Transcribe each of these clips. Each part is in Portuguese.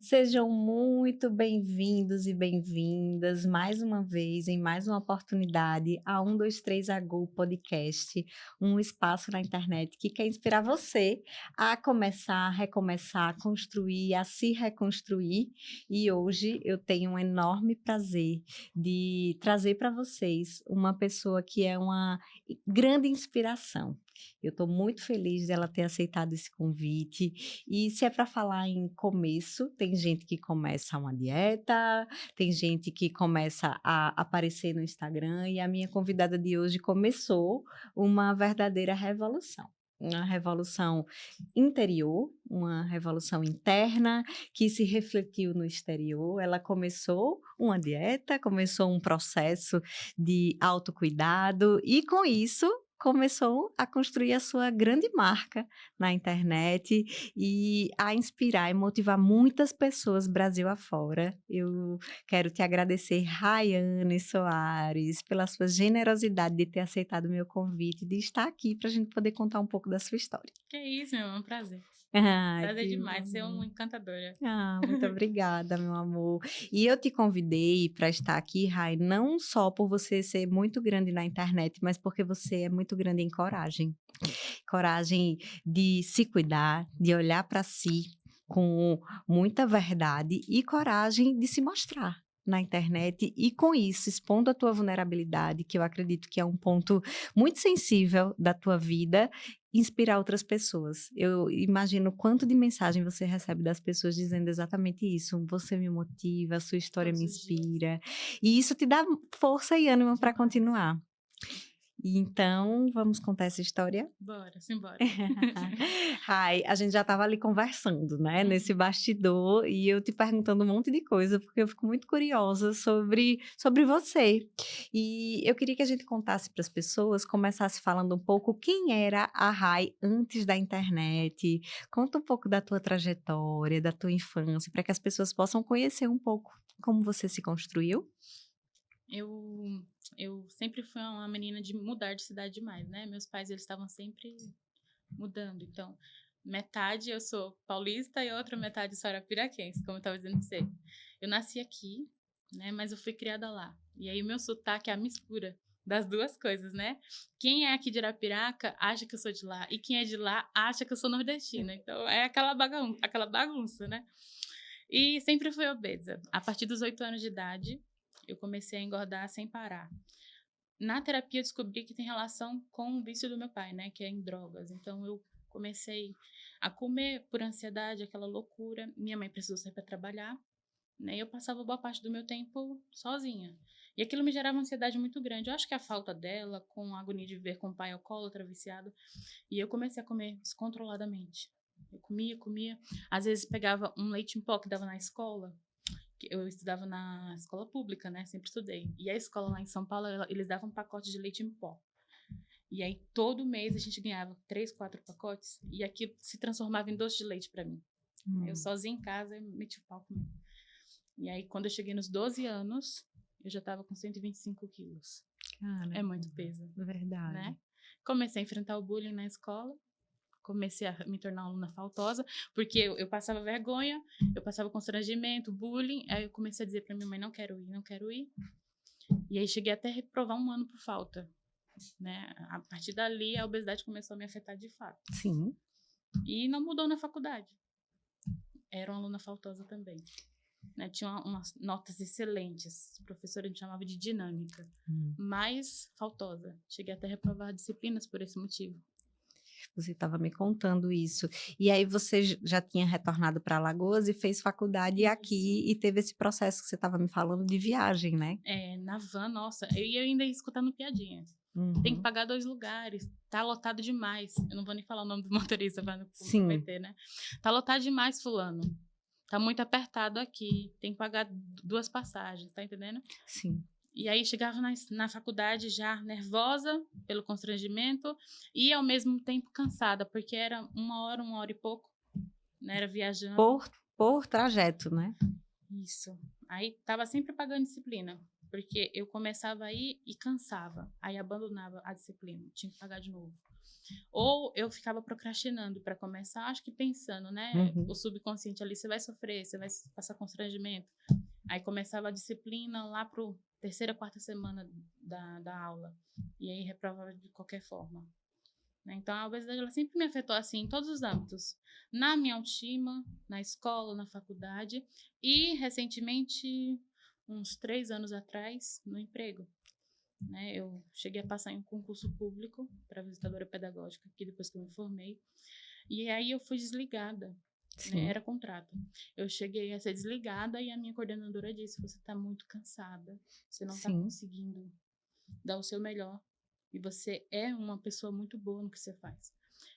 Sejam muito bem-vindos e bem-vindas mais uma vez, em mais uma oportunidade, a 123 Agu Podcast, um espaço na internet que quer inspirar você a começar, recomeçar, a construir, a se reconstruir. E hoje eu tenho um enorme prazer de trazer para vocês uma pessoa que é uma grande inspiração. Eu estou muito feliz dela ter aceitado esse convite. E se é para falar em começo, tem gente que começa uma dieta, tem gente que começa a aparecer no Instagram, e a minha convidada de hoje começou uma verdadeira revolução. Uma revolução interior, uma revolução interna que se refletiu no exterior. Ela começou uma dieta, começou um processo de autocuidado e, com isso, começou a construir a sua grande marca na internet e a inspirar e motivar muitas pessoas Brasil afora. Eu quero te agradecer, Raiane Soares, pela sua generosidade de ter aceitado o meu convite, de estar aqui para a gente poder contar um pouco da sua história. Que isso, meu, é um prazer. Ai, Prazer que demais, ser bom. uma encantadora. Muito obrigada, meu amor. E eu te convidei para estar aqui, Rai, não só por você ser muito grande na internet, mas porque você é muito grande em coragem. Coragem de se cuidar, de olhar para si com muita verdade e coragem de se mostrar na internet e, com isso, expondo a tua vulnerabilidade, que eu acredito que é um ponto muito sensível da tua vida, inspirar outras pessoas. Eu imagino quanto de mensagem você recebe das pessoas dizendo exatamente isso: "Você me motiva, a sua história me Todos os dias. inspira", e isso te dá força e ânimo para Demais. continuar. E então, vamos contar essa história? Bora, simbora. Ai, a gente já estava ali conversando, né, nesse Uhum. bastidor, e eu te perguntando um monte de coisa, porque eu fico muito curiosa sobre você. E eu queria que a gente contasse para as pessoas, começasse falando um pouco quem era a Rai antes da internet. Conta um pouco da tua trajetória, da tua infância, para que as pessoas possam conhecer um pouco como você se construiu. Eu sempre fui uma menina de mudar de cidade demais, né? Meus pais, eles estavam sempre mudando. Então, metade eu sou paulista e a outra metade sou arapiraquense, como eu estava dizendo pra você. Eu nasci aqui, né? Mas eu fui criada lá. E aí o meu sotaque é a mistura das duas coisas, né? Quem é aqui de Arapiraca acha que eu sou de lá. E quem é de lá acha que eu sou nordestina. Então, é aquela bagunça, né? E sempre fui obesa. A partir dos 8 anos de idade, eu comecei a engordar sem parar. Na terapia, eu descobri que tem relação com o vício do meu pai, né? Que é em drogas. Então, eu comecei a comer por ansiedade, aquela loucura. Minha mãe precisou sair para trabalhar, né? E eu passava boa parte do meu tempo sozinha. E aquilo me gerava uma ansiedade muito grande. Eu acho que a falta dela, com a agonia de viver com o pai alcoólatra, viciado. E eu comecei a comer descontroladamente. Eu comia, comia. Às vezes pegava um leite em pó que dava na escola, que eu estudava na escola pública, né? Sempre estudei. E a escola lá em São Paulo, eles davam um pacote de leite em pó. E aí, todo mês, a gente ganhava 3, 4 pacotes. E aquilo se transformava em doce de leite para mim. Eu Hum, sozinha em casa, eu meti o pau comigo. E aí, quando eu cheguei nos 12 anos, eu já estava com 125 quilos. É caramba, muito peso, verdade. né? Comecei a enfrentar o bullying na escola. Comecei a me tornar uma aluna faltosa, porque eu passava vergonha, eu passava constrangimento, bullying. Aí eu comecei a dizer para minha mãe: não quero ir, não quero ir. E aí cheguei até a reprovar um ano por falta, né? A partir dali, a obesidade começou a me afetar de fato. Sim. E não mudou na faculdade. Era uma aluna faltosa também. Né? Tinha umas notas excelentes. A professora me chamava de dinâmica, Hum. mas faltosa. Cheguei até a reprovar disciplinas por esse motivo. Você estava me contando isso. E aí você já tinha retornado para Alagoas e fez faculdade Isso. aqui e teve esse processo que você estava me falando de viagem, né? É, na van, nossa, eu ainda ia escutando piadinha. Tem que Uhum. pagar 2 lugares, tá lotado demais. Eu não vou nem falar o nome do motorista para não Sim, comprometer, né? Tá lotado demais, fulano. Tá muito apertado aqui, tem que pagar 2 passagens, tá entendendo? sim. E aí chegava na faculdade já nervosa pelo constrangimento e ao mesmo tempo cansada, porque era 1 hora e pouco, né? Era viajando. Por trajeto, né? Isso. Aí tava sempre pagando disciplina, porque eu começava aí e cansava, aí abandonava a disciplina, tinha que pagar de novo. Ou eu ficava procrastinando para começar, acho que pensando, né? Uhum. O subconsciente ali, você vai sofrer, você vai passar constrangimento. Aí começava a disciplina lá pro terceira, quarta semana da aula. E aí reprovava de qualquer forma. Né? Então, a obesidade ela sempre me afetou assim em todos os âmbitos. Na minha autoestima, na escola, na faculdade e, recentemente, uns 3 anos atrás, no emprego. Né? Eu cheguei a passar em um concurso público para visitadora pedagógica, aqui depois que eu me formei. E aí eu fui desligada. Né? Sim, Era contrato. Eu cheguei a ser desligada e a minha coordenadora disse: você está muito cansada, você não está sim, conseguindo dar o seu melhor e você é uma pessoa muito boa no que você faz.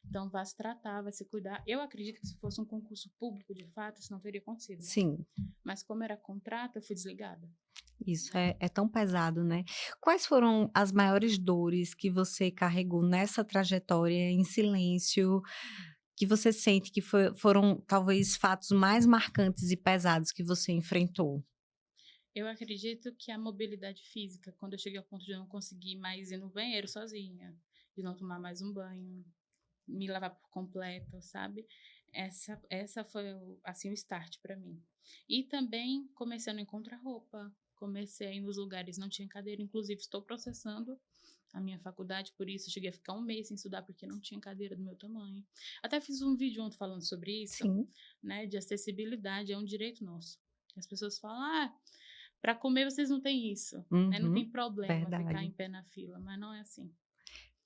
Então, vá se tratar, vai se cuidar. Eu acredito que se fosse um concurso público, de fato, isso não teria acontecido, né? sim. Mas como era contrato, eu fui desligada. Isso Né? é tão pesado, né. Quais foram as maiores dores que você carregou nessa trajetória em silêncio, que você sente que foram talvez fatos mais marcantes e pesados que você enfrentou? Eu acredito que a mobilidade física, quando eu cheguei ao ponto de eu não conseguir mais ir no banheiro sozinha, de não tomar mais um banho, me lavar por completo, sabe? Essa foi assim o start para mim. E também comecei a não encontrar roupa, comecei a ir nos lugares não tinha cadeira, inclusive estou processando a minha faculdade por isso, cheguei a ficar um mês sem estudar porque não tinha cadeira do meu tamanho. Até fiz um vídeo ontem falando sobre isso, Sim, né, de acessibilidade, é um direito nosso. As pessoas falam: "Ah, para comer vocês não têm isso, né? Não uhum, tem problema ficar em verdade. pé na fila", mas não é assim.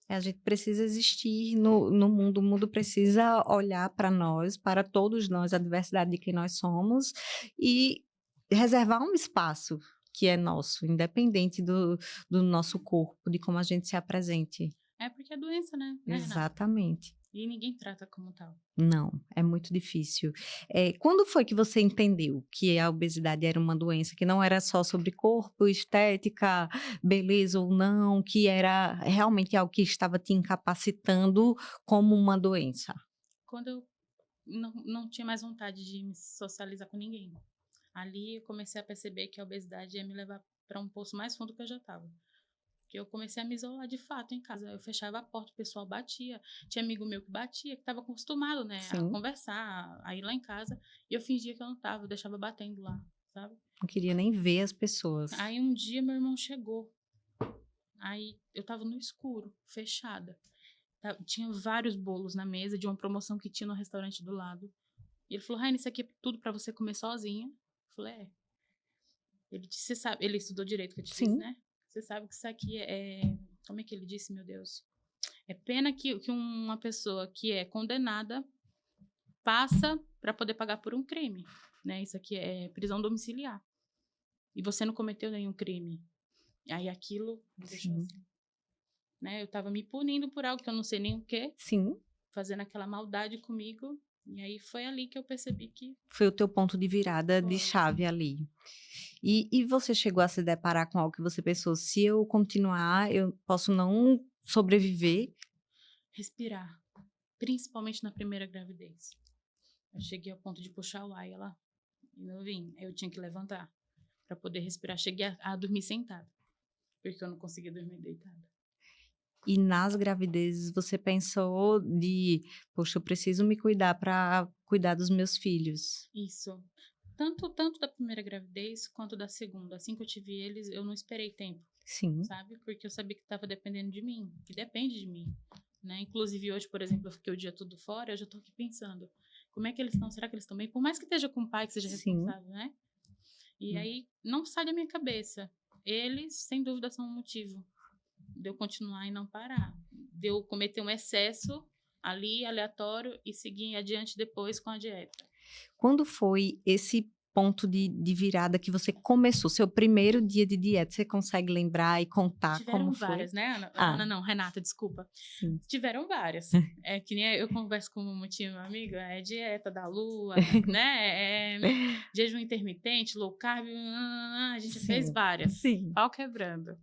A gente precisa existir no mundo, o mundo precisa olhar para nós, para todos nós, a diversidade de quem nós somos, e reservar um espaço que é nosso, independente do nosso corpo, de como a gente se apresente. É porque é doença, né, Renata? Exatamente. E ninguém trata como tal. Não, é muito difícil. Quando foi que você entendeu que a obesidade era uma doença, que não era só sobre corpo, estética, beleza ou não, que era realmente algo que estava te incapacitando como uma doença? Quando eu não tinha mais vontade de me socializar com ninguém. Ali eu comecei a perceber que a obesidade ia me levar para um poço mais fundo que eu já estava. Que eu comecei a me isolar de fato em casa. Eu fechava a porta, o pessoal batia. Tinha amigo meu que batia, que estava acostumado, né, a Sim, conversar, a ir lá em casa. E eu fingia que eu não estava, eu deixava batendo lá, sabe? não queria nem ver as pessoas. Aí um dia meu irmão chegou. Aí eu estava no escuro, fechada. Tinha vários bolos na mesa de uma promoção que tinha no restaurante do lado. E ele falou: Raine, isso aqui é tudo para você comer sozinha. Eu falei: é. Ele disse: você sabe, ele estudou direito que eu te disse, Sim, né? Você sabe que isso aqui como é que ele disse, meu Deus? É pena que uma pessoa que é condenada passa para poder pagar por um crime, né? Isso aqui é prisão domiciliar. E você não cometeu nenhum crime. Aí aquilo me deixou sim, assim, né? Eu tava me punindo por algo que eu não sei nem o quê, sim. fazendo aquela maldade comigo. E aí foi ali que eu percebi que Foi o teu ponto de virada de foi. chave ali. E você chegou a se deparar com algo que você pensou: "Se eu continuar, eu posso não sobreviver"? Respirar, principalmente na primeira gravidez. Eu cheguei ao ponto de puxar o ar e ela e não vim. Eu tinha que levantar para poder respirar. Cheguei a dormir sentada, porque eu não conseguia dormir deitada. E nas gravidezes você pensou de: "Poxa, eu preciso me cuidar para cuidar dos meus filhos". Isso. Tanto da primeira gravidez quanto da segunda. Assim que eu tive eles, eu não esperei tempo, Sim, sabe? Porque eu sabia que estava dependendo de mim, que depende de mim. Né? Inclusive hoje, por exemplo, eu fiquei o dia todo fora, eu já tô aqui pensando, como é que eles estão? Será que eles estão bem? Por mais que esteja com um pai que seja sim. responsável, né? E aí não sai da minha cabeça. Eles, sem dúvida, são um motivo de eu continuar e não parar. De eu cometer um excesso ali, aleatório, e seguir adiante depois com a dieta. Quando foi esse ponto de virada que você começou, seu primeiro dia de dieta, você consegue lembrar e contar como Tiveram foi? várias, né, Ana? Ah, Ana não, Renata, desculpa. sim. Tiveram várias. É que nem eu converso com um tio, meu amigo, é dieta da lua, né? É jejum intermitente, low carb, a gente já fez Sim, várias. sim. Pau quebrando.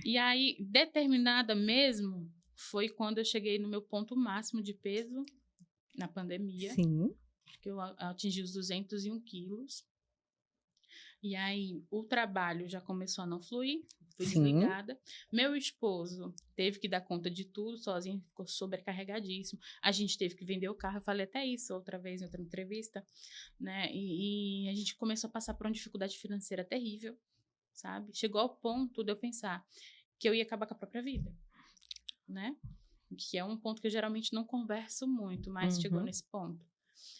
E aí, determinada mesmo, foi quando eu cheguei no meu ponto máximo de peso na pandemia, Sim, que eu atingi os 201 quilos. E aí, o trabalho já começou a não fluir, fui Sim. desligada. Meu esposo teve que dar conta de tudo sozinho, ficou sobrecarregadíssimo. A gente teve que vender o carro, eu falei até isso outra vez em outra entrevista, né? E a gente começou a passar por uma dificuldade financeira terrível, sabe? Chegou ao ponto de eu pensar que eu ia acabar com a própria vida, né? Que é um ponto que eu geralmente não converso muito, mas chegou Uhum. nesse ponto.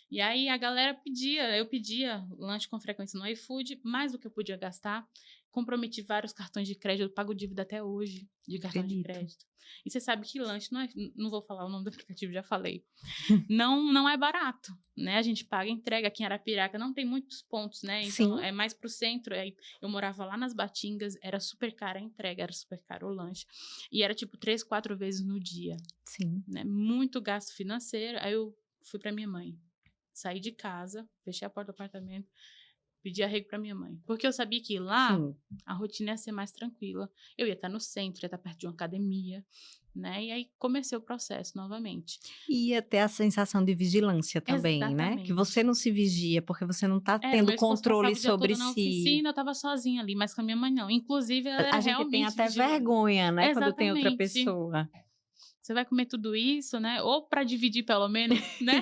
E aí a galera eu pedia lanche com frequência no iFood, mais do que eu podia gastar. Comprometi vários cartões de crédito, eu pago dívida até hoje de cartão de Acredito. crédito. E você sabe que lanche não vou falar o nome do aplicativo, já falei. Não é barato, né? A gente paga entrega aqui em Arapiraca, não tem muitos pontos, né? Então Sim, é mais pro centro. Aí eu morava lá nas Batingas, era super cara a entrega, era super caro o lanche. E era tipo 3, 4 vezes no dia, sim, né? Muito gasto financeiro. Aí eu fui pra minha mãe. Saí de casa, fechei a porta do apartamento, pedi arrego para minha mãe. Porque eu sabia que lá sim. a rotina ia ser mais tranquila. Eu ia estar no centro, ia estar perto de uma academia, né? E aí comecei o processo novamente. E ia ter a sensação de vigilância também, né, que você Exatamente. não se vigia, porque você não tá Era, tendo meu esposo controle passava o dia sobre todo na si. oficina, eu estava sozinha ali, mas com a minha mãe não. Inclusive, ela A era gente tem realmente até vigilante. vergonha, né, quando tem outra Exatamente. pessoa. Você vai comer tudo isso, né? Ou para dividir pelo menos, né?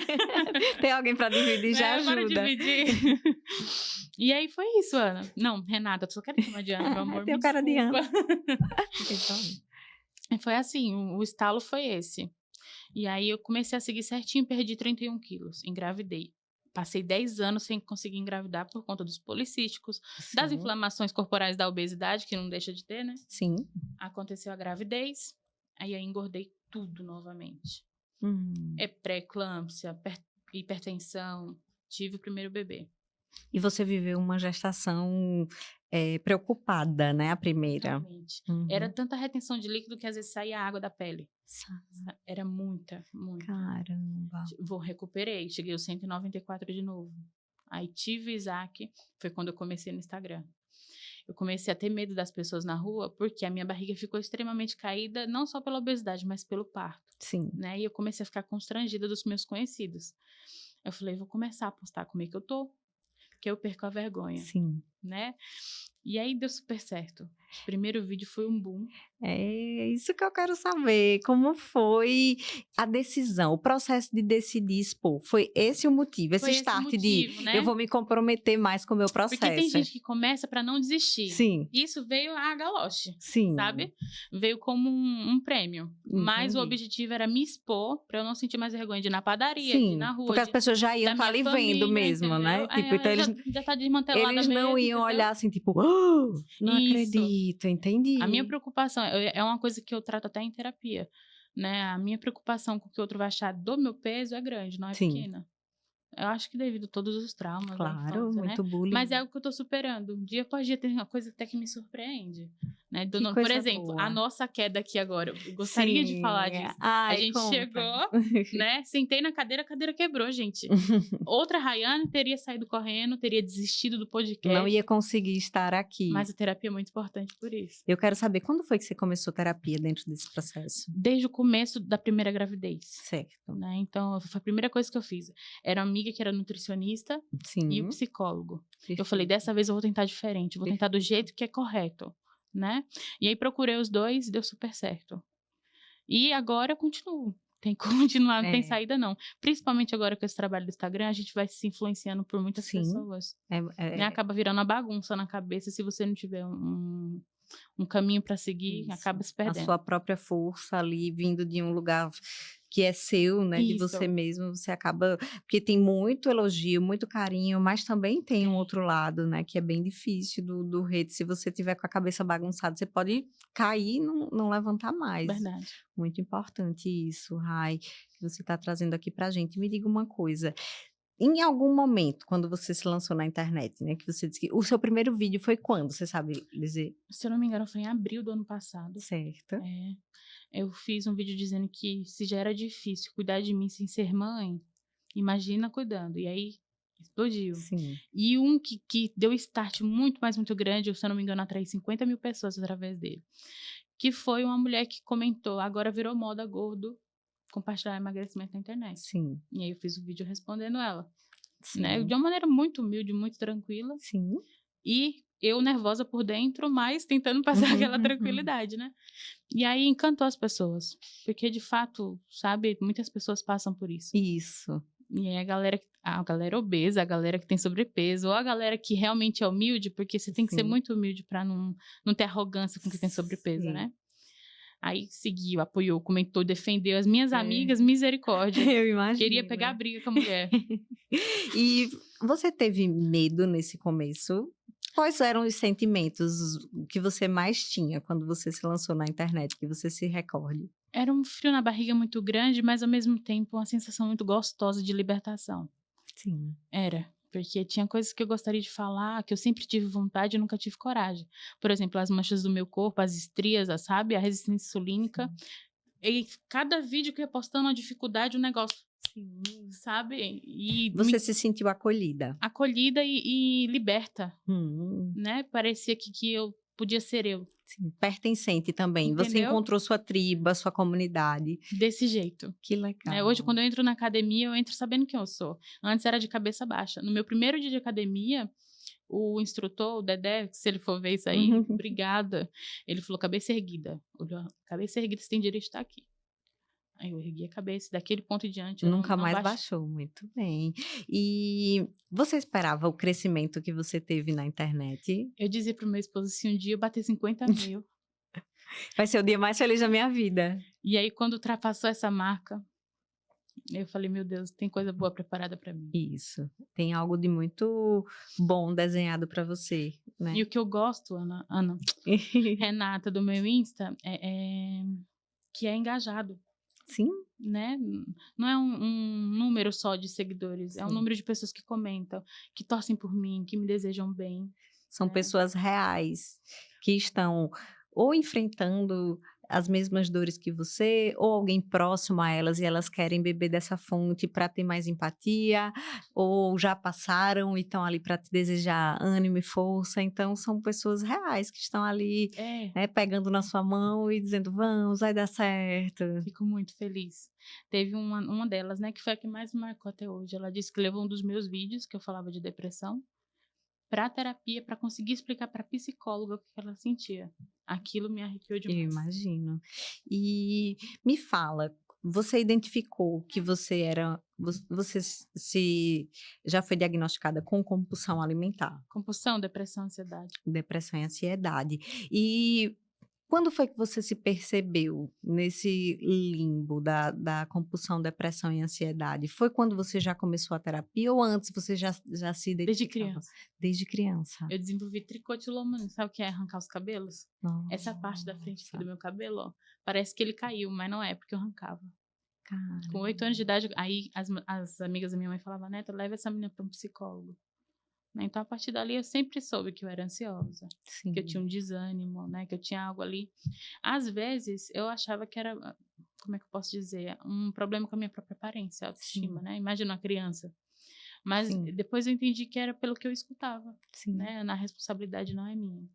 Tem alguém para dividir já Né? Bora ajuda. dividir. E aí foi isso, Ana. Não, Renata, eu só quero chamar de Ana, meu amor, Tem me o cara de desculpa. Ana. Então, E foi assim, o estalo foi esse. E aí eu comecei a seguir certinho, perdi 31 quilos, engravidei. Passei 10 anos sem conseguir engravidar por conta dos policísticos, das sim, inflamações corporais da obesidade, que não deixa de ter, né? sim. Aconteceu a gravidez, aí eu engordei tudo novamente. Hum. É pré-eclâmpsia, hipertensão, tive o primeiro bebê. E você viveu uma gestação, preocupada, né, a primeira. Totalmente. Era Uhum. tanta retenção de líquido que às vezes saía água da pele. Era muita, muita. Caramba. Recuperei, cheguei aos 194 de novo. Aí tive Isaac, foi quando eu comecei no Instagram. Eu comecei a ter medo das pessoas na rua, porque a minha barriga ficou extremamente caída, não só pela obesidade, mas pelo parto, Sim, né? E eu comecei a ficar constrangida dos meus conhecidos. Eu falei, vou começar a postar como é que eu tô, que eu perco a vergonha, sim. né? E aí deu super certo. O primeiro vídeo foi um boom. É isso que eu quero saber, como foi a decisão, o processo de decidir expor, foi esse o motivo, esse Foi esse o start de: motivo, "Eu né? vou me comprometer mais com o meu Porque tem processo". gente que começa para não desistir. Sim, Isso veio a galoche, sim, sabe? Veio como um prêmio. Mas o entendi. objetivo era me expor para eu não sentir mais vergonha de ir na padaria, de ir Sim, na rua, porque as pessoas já iam da estar minha ali vendo família, mesmo, entendeu? né, tipo, então Já tá desmantelada eles não mesmo, iam entendeu? olhar assim, tipo: "Oh, não Isso. acredito", A minha entendi. preocupação é uma coisa que eu trato até em terapia, né? A minha preocupação com o que o outro vai achar do meu peso é grande, não é Sim, pequena. Eu acho que devido a todos os traumas da claro, infância, né. muito bullying. Mas é algo que eu tô superando. Dia após dia tem uma coisa até que me surpreende, né. Que Por coisa exemplo, a boa. nossa queda aqui agora, eu gostaria de falar Sim, disso. A ai, gente conta. chegou, né, sentei na cadeira, a cadeira quebrou, gente. Outra Rayane teria saído correndo, teria desistido do Não ia podcast, conseguir estar aqui. mas a terapia é muito importante por isso. Eu quero saber quando foi que você começou terapia dentro desse processo? Desde o começo da primeira gravidez, Certo. né, então foi a primeira coisa que eu fiz. Era uma amiga que era nutricionista e o Sim, psicólogo. Eu falei: perfeito, "Dessa vez eu vou tentar diferente, vou tentar do perfeito. jeito que é correto", né. E aí procurei os 2 e deu super certo. E agora eu continuo, tem que continuar, não tem É, saída não. Principalmente agora com esse trabalho do Instagram, a gente vai se influenciando por muitas sim, pessoas, é né, é acaba virando uma bagunça na cabeça se você não tiver um caminho para seguir, isso. acaba se A perdendo. sua própria força ali vindo de um lugar que é seu, né, de você Isso, mesmo, você acaba porque tem muito elogio, muito carinho, mas também tem um tem, outro lado, né, que é bem difícil do hate, se você tiver com a cabeça bagunçada, você pode cair e não levantar mais. verdade. Muito importante isso, Rai, que você está trazendo aqui pra gente. Me diga uma coisa, em algum momento, quando você se lançou na internet, né, que você disse que o seu primeiro vídeo foi quando, você sabe dizer? Se eu não me engano foi em abril do ano passado. Certo. É. Eu fiz um vídeo dizendo que se já era difícil cuidar de mim sem ser mãe, imagina cuidando. E aí explodiu. Sim, E um que deu start muito, mais muito grande, eu, se eu não me engano, atraí 50.000 pessoas através dele. Que foi uma mulher que comentou: agora virou moda gordo compartilhar emagrecimento na internet. sim, E aí eu fiz o vídeo respondendo ela, né? De sim, uma maneira muito humilde, muito tranquila. sim. E eu nervosa por dentro, mas tentando passar aquela tranquilidade, né. E aí encantou as pessoas, porque de fato, sabe, muitas pessoas passam por isso. Isso, E aí a galera obesa, a galera que tem sobrepeso, ou a galera que realmente é humilde, porque você tem que ser sim. muito humilde para não ter arrogância com quem tem sobrepeso, Sim. né. Aí seguiu, apoiou, comentou, defendeu as minhas É, amigas, misericórdia, eu queria pegar a imagino. briga com a mulher. E você teve medo nesse começo? Quais eram os sentimentos que você mais tinha quando você se lançou na internet, que você se recorde? Era um frio na barriga muito grande, mas ao mesmo tempo uma sensação muito gostosa de libertação. Sim. Era, porque tinha coisas que eu gostaria de falar, que eu sempre tive vontade e nunca tive coragem. Por exemplo, as manchas do meu corpo, as estrias, sabe, a resistência insulínica. Sim. E cada vídeo que eu ia postando, uma dificuldade, um negócio, Sim. sabe, e Você me se sentiu acolhida? acolhida e liberta, Hum, né, parecia que eu podia ser eu, sim. Pertencente também. Você entendeu? encontrou sua tribo, a sua comunidade. Desse jeito. Que Né, hoje legal. quando eu entro na academia, eu entro sabendo quem eu sou. Antes era de cabeça baixa. No meu primeiro dia de academia, o instrutor, o Dedé, se ele for ver isso aí, obrigada, ele falou: "Cabeça erguida". Olhou: "Cabeça erguida, você tem direito de estar aqui". Aí eu ergui a cabeça, daquele ponto em diante eu Nunca não mais baixei. baixou, muito bem. E você esperava o crescimento que você teve na internet? Eu dizia para o meu esposo: "Se um dia eu bater 50.000". Vai ser o dia mais feliz da minha vida. E aí quando ultrapassou essa marca, eu falei: "Meu Deus, tem coisa boa preparada para mim". Isso, tem algo de muito bom desenhado para você, E né. o que eu gosto, Renata, do meu Insta, que é engajado, Sim, né. Não é um número só de seguidores, é um sim. número de pessoas que comentam, que torcem por mim, que me desejam bem, São né. pessoas reais, que estão ou enfrentando as mesmas dores que você, ou alguém próximo a elas e elas querem beber dessa fonte para ter mais empatia, ou já passaram e estão ali para te desejar ânimo e força. Então são pessoas reais que estão ali, É, né, pegando na sua mão e dizendo: "Vamos, vai dar certo". fico muito feliz. Teve uma delas, né, que foi a que mais me marcou até hoje, ela disse que levou um dos meus vídeos, que eu falava de depressão, pra terapia, pra conseguir explicar pra psicóloga o que ela sentia. Aquilo me arrepiou Eu demais. imagino. E me fala, você identificou que você era você se já foi diagnosticada com compulsão alimentar, Compulsão, depressão, ansiedade. depressão e ansiedade. E quando foi que você se percebeu nesse limbo da compulsão, depressão e ansiedade? Foi quando você já começou a terapia ou antes você já se Desde identificava? criança. Desde criança? Eu desenvolvi tricotilomania, sabe o que é arrancar os cabelos? Essa parte da frente aqui Nossa, do meu cabelo, ó, parece que ele caiu, mas não é, porque eu arrancava. Com caramba. 8 anos de idade, aí as amigas da minha mãe falavam: "Neta, leva essa menina para um psicólogo". Né, então a partir dali eu sempre soube que eu era ansiosa, que eu tinha Sim, um desânimo, né, que eu tinha algo ali. Às vezes eu achava que era, como é que eu posso dizer? Um problema com a minha própria aparência, autoestima, sim, né, imagina uma criança. Mas sim, depois eu entendi que era pelo que eu escutava, sim. né, a responsabilidade não é minha,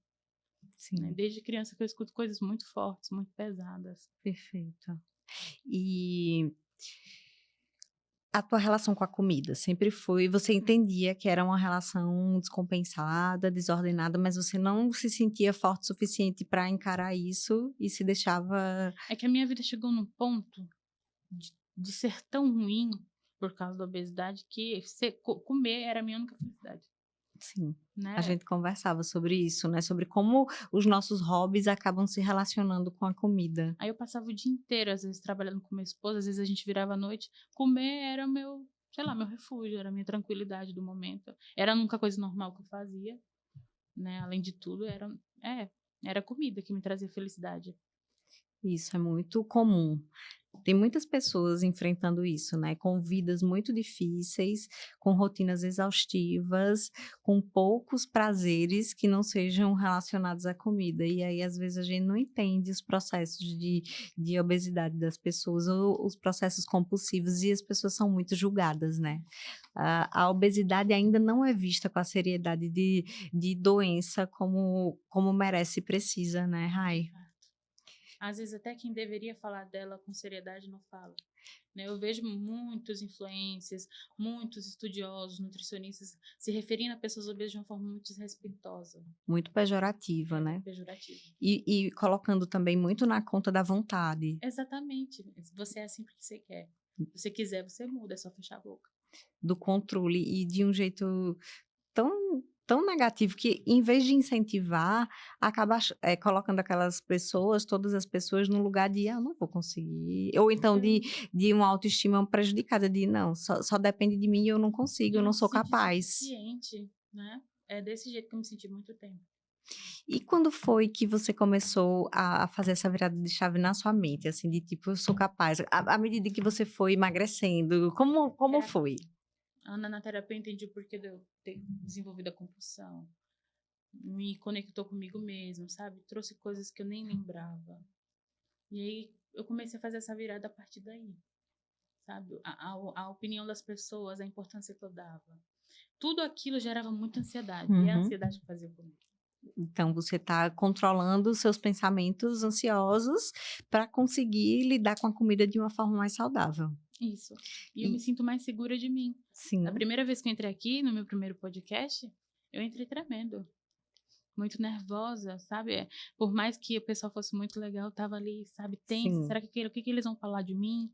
né. Sim, Desde criança que eu escuto coisas muito fortes, muito pesadas. perfeito. E a tua relação com a comida sempre foi você entendia que era uma relação descompensada, desordenada, mas você não se sentia forte o suficiente para encarar isso e se deixava É que a minha vida chegou num ponto de ser tão ruim por causa da obesidade que comer era a minha única felicidade, sim, a né. gente conversava sobre isso, né, sobre como os nossos hobbies acabam se relacionando com a comida. Aí eu passava o dia inteiro, às vezes, trabalhando com minha esposa, às vezes a gente virava à noite, comer era o meu, sei lá, meu refúgio, era a minha tranquilidade do momento. Era nunca coisa normal que eu fazia, né, além de tudo é, era comida que me trazia felicidade. Isso é muito comum. Tem muitas pessoas enfrentando isso, né, com vidas muito difíceis, com rotinas exaustivas, com poucos prazeres que não sejam relacionados à comida. E aí, às vezes, a gente não entende os processos de obesidade das pessoas ou os processos compulsivos e as pessoas são muito julgadas, né. A obesidade ainda não é vista com a seriedade de doença como merece e precisa, né, Rai? Exato. Às vezes até quem deveria falar dela com seriedade não fala, né? Eu vejo muitos influencers, muitos estudiosos, nutricionistas se referindo a pessoas obesas de uma forma muito desrespeitosa, Muito pejorativa, muito né? pejorativa. E colocando também muito na conta da vontade. Exatamente. Você é assim porque você quer. Se você quiser, você muda, é só fechar a boca. Do controle e de um jeito tão negativo que, em vez de incentivar, acaba colocando aquelas pessoas, todas as pessoas, no lugar de, não vou conseguir. Ou então de uma autoestima prejudicada, de não, só depende de mim e eu não consigo, E eu não não se sou sentir capaz. suficiente, né? É desse jeito que eu me senti muito tempo. E quando foi que você começou a fazer essa virada de chave na sua mente, assim, de tipo, eu sou capaz? À medida que você foi emagrecendo, como foi? Na terapia eu entendi o porquê de eu ter desenvolvido a compulsão. Me conectou comigo mesmo, sabe? Trouxe coisas que eu nem lembrava. E aí eu comecei a fazer essa virada a partir daí, sabe? A opinião das pessoas, a importância que eu dava. Tudo aquilo gerava muita ansiedade. E é a ansiedade que fazia comigo. Então, você está controlando os seus pensamentos ansiosos para conseguir lidar com a comida de uma forma mais saudável. Isso. E eu me sinto mais segura de mim. Sim. A primeira vez que eu entrei aqui, no meu primeiro podcast, eu entrei tremendo. Muito nervosa, sabe? Por mais que o pessoal fosse muito legal, eu tava ali, sabe, tensa. Sim. Será que o que eles vão falar de mim?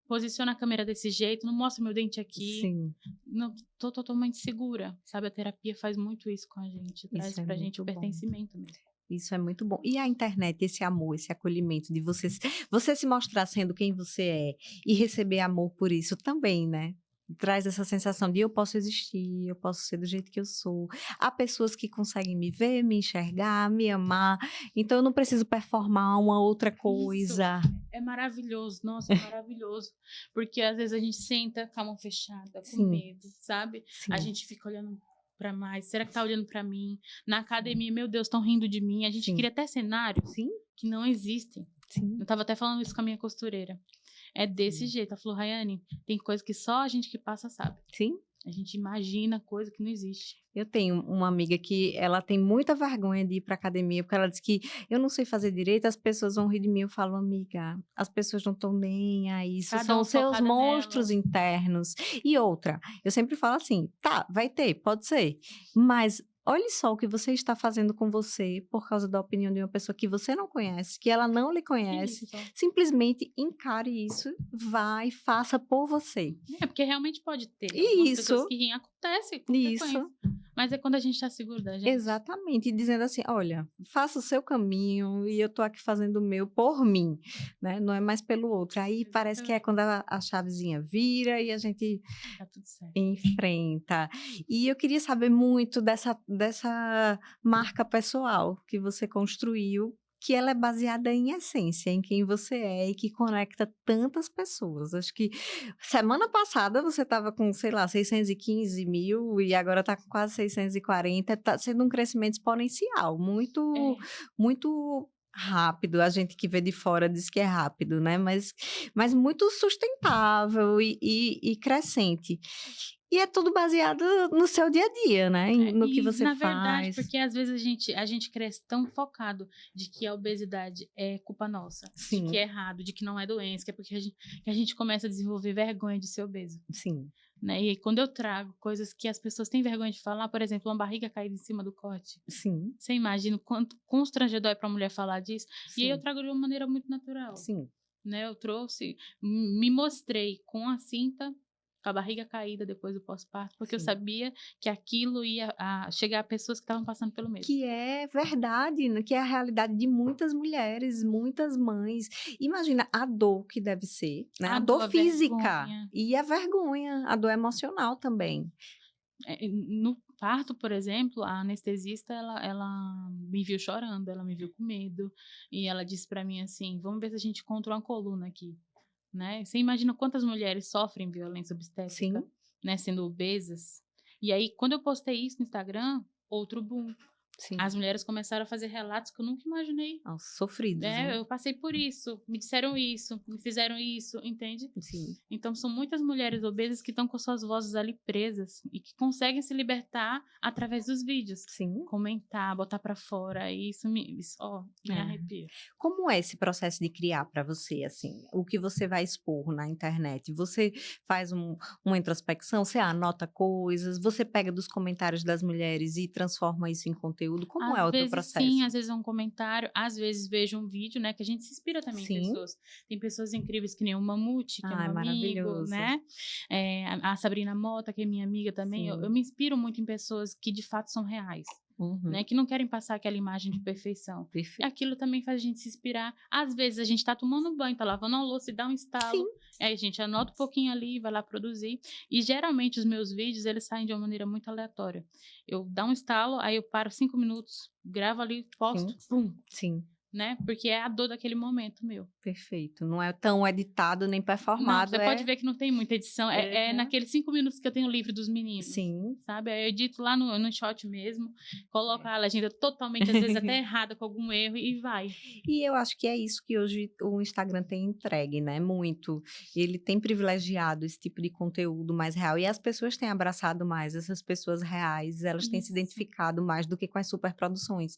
Posiciona a câmera desse jeito, não mostra meu dente aqui. Sim. Não, tô totalmente segura, sabe? A terapia faz muito isso com a gente, traz pra gente o pertencimento mesmo. Isso é muito bom. E a internet, esse amor, esse acolhimento de você se mostrar sendo quem você é e receber amor por isso também, né? Traz essa sensação de eu posso existir, eu posso ser do jeito que eu sou. Há pessoas que conseguem me ver, me enxergar, me amar. Então eu não preciso performar uma outra coisa. Isso é maravilhoso, nossa, é maravilhoso. Porque às vezes a gente senta com a mão fechada, com Sim. medo, sabe? Sim. A gente fica olhando pra mais. Será que tá olhando pra mim? Na academia, meu Deus, estão rindo de mim. A gente Sim. cria até cenários Sim. que não existem. Sim. Eu tava até falando isso com a minha costureira. É desse jeito. Ela falou, Rayane, tem coisa que só a gente que passa sabe. Sim. A gente imagina coisa que não existe. Eu tenho uma amiga que ela tem muita vergonha de ir para academia, porque ela diz que eu não sei fazer direito, as pessoas vão rir de mim. Eu falo, amiga, as pessoas não estão nem aí, isso Cada são um os seus focado monstros nela. internos. E outra, eu sempre falo assim, tá, vai ter, pode ser, mas olhe só o que você está fazendo com você por causa da opinião de uma pessoa que você não conhece, que ela não lhe conhece. Isso. Simplesmente encare isso, vai, faça por você. É, porque realmente pode ter. Isso. Pessoas que riem, acontece com frequência. Mas é quando a gente tá seguro da gente. Exatamente, e dizendo assim, olha, faça o seu caminho e eu tô aqui fazendo o meu por mim, né? Não é mais pelo outro. Aí parece que é quando a chavezinha vira e a gente Tá tudo certo. enfrenta. E eu queria saber muito dessa marca pessoal que você construiu, que ela é baseada em essência, em quem você é e que conecta tantas pessoas. Acho que semana passada você estava com, sei lá, 615 mil e agora está com quase 640. Está sendo um crescimento exponencial, muito rápido. A gente que vê de fora diz que é rápido, né? Mas muito sustentável e crescente. E é tudo baseado no seu dia a dia, né? No que você na faz. verdade, porque às vezes a gente cresce tão focado de que a obesidade é culpa nossa, Sim. de que é errado, de que não é doença, que é porque que a gente começa a desenvolver vergonha de ser obeso. Sim. Né? E aí, quando eu trago coisas que as pessoas têm vergonha de falar, por exemplo, uma barriga caída em cima do corte. Sim. Você imagina o quanto constrangedor é para a mulher falar disso? Sim. E aí eu trago de uma maneira muito natural. Sim. Né? Eu trouxe, me mostrei com a cinta, com a barriga caída depois do pós-parto, porque Sim. eu sabia que aquilo ia chegar a pessoas que estavam passando pelo mesmo. Que é verdade, né? Que é a realidade de muitas mulheres, muitas mães. Imagina a dor que deve ser, né? A dor física e a vergonha, a dor emocional também. No parto, por exemplo, a anestesista, ela me viu chorando, ela me viu com medo, e ela disse para mim assim, vamos ver se a gente encontra uma coluna aqui, né? Você imagina quantas mulheres sofrem violência obstétrica, Sim. né, sendo obesas? E aí, quando eu postei isso no Instagram, outro boom, Sim. As mulheres começaram a fazer relatos que eu nunca imaginei. Nossa, sofridos, né? Eu passei por isso, me disseram isso, me fizeram isso, entende? Sim. Então, são muitas mulheres obesas que estão com suas vozes ali presas e que conseguem se libertar através dos vídeos. Sim. Comentar, botar pra fora, e isso me arrepia. Como é esse processo de criar para você, assim? O que você vai expor na internet? Você faz uma introspecção, você anota coisas, você pega dos comentários das mulheres e transforma isso em conteúdo? Como é Às o teu vezes sim, processo? às vezes é um comentário, às vezes vejo um vídeo, né, que a gente se inspira também em Sim. pessoas. Tem pessoas incríveis que nem o Mamute, que é Ai, meu amigo, maravilhoso. né? A Sabrina Mota, que é minha amiga também. Eu Sim. me inspiro muito em pessoas que de fato são reais. Uhum. Né, que não querem passar aquela imagem de perfeição. E Perfeito. aquilo também faz a gente se inspirar. Às vezes a gente tá tomando banho, tá lavando a louça e dá um estalo. Sim. Aí a gente anota um pouquinho ali, vai lá produzir. E geralmente os meus vídeos, eles saem de uma maneira muito aleatória. Eu dou um estalo, aí eu paro 5 minutos, gravo ali, posto, Sim. pum, Sim. né? Porque é a dor daquele momento meu. Perfeito. Não é tão editado nem Não, performado, você pode ver que não tem muita edição. É Uhum. naqueles 5 minutos que eu tenho livre dos meninos. Sim. Sabe? Aí eu edito lá no shot mesmo, coloco a legenda totalmente, às vezes até errada, com algum erro, e vai. E eu acho que é isso que hoje o Instagram tem entregue, né? Muito. Ele tem privilegiado esse tipo de conteúdo mais real. E as pessoas têm abraçado mais essas pessoas reais, elas têm se Isso. identificado mais do que com as superproduções.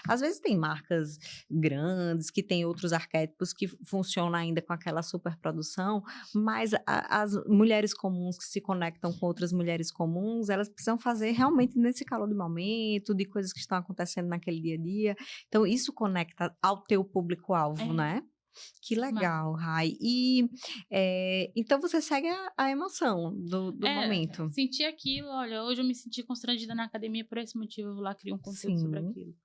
Às vezes tem marcas grandes que têm outros arquétipos que funcionam ainda com aquela superprodução, mas as mulheres comuns que se conectam com outras mulheres comuns, elas precisam fazer realmente nesse calor do momento, de coisas que estão acontecendo naquele dia a dia. Então, isso conecta ao teu público-alvo, É, né? Que mas, legal, Rai. E então você segue a emoção do momento. senti aquilo, olha, hoje eu me senti constrangida na academia por esse motivo, eu vou lá criar um conteúdo sobre Sim. aquilo.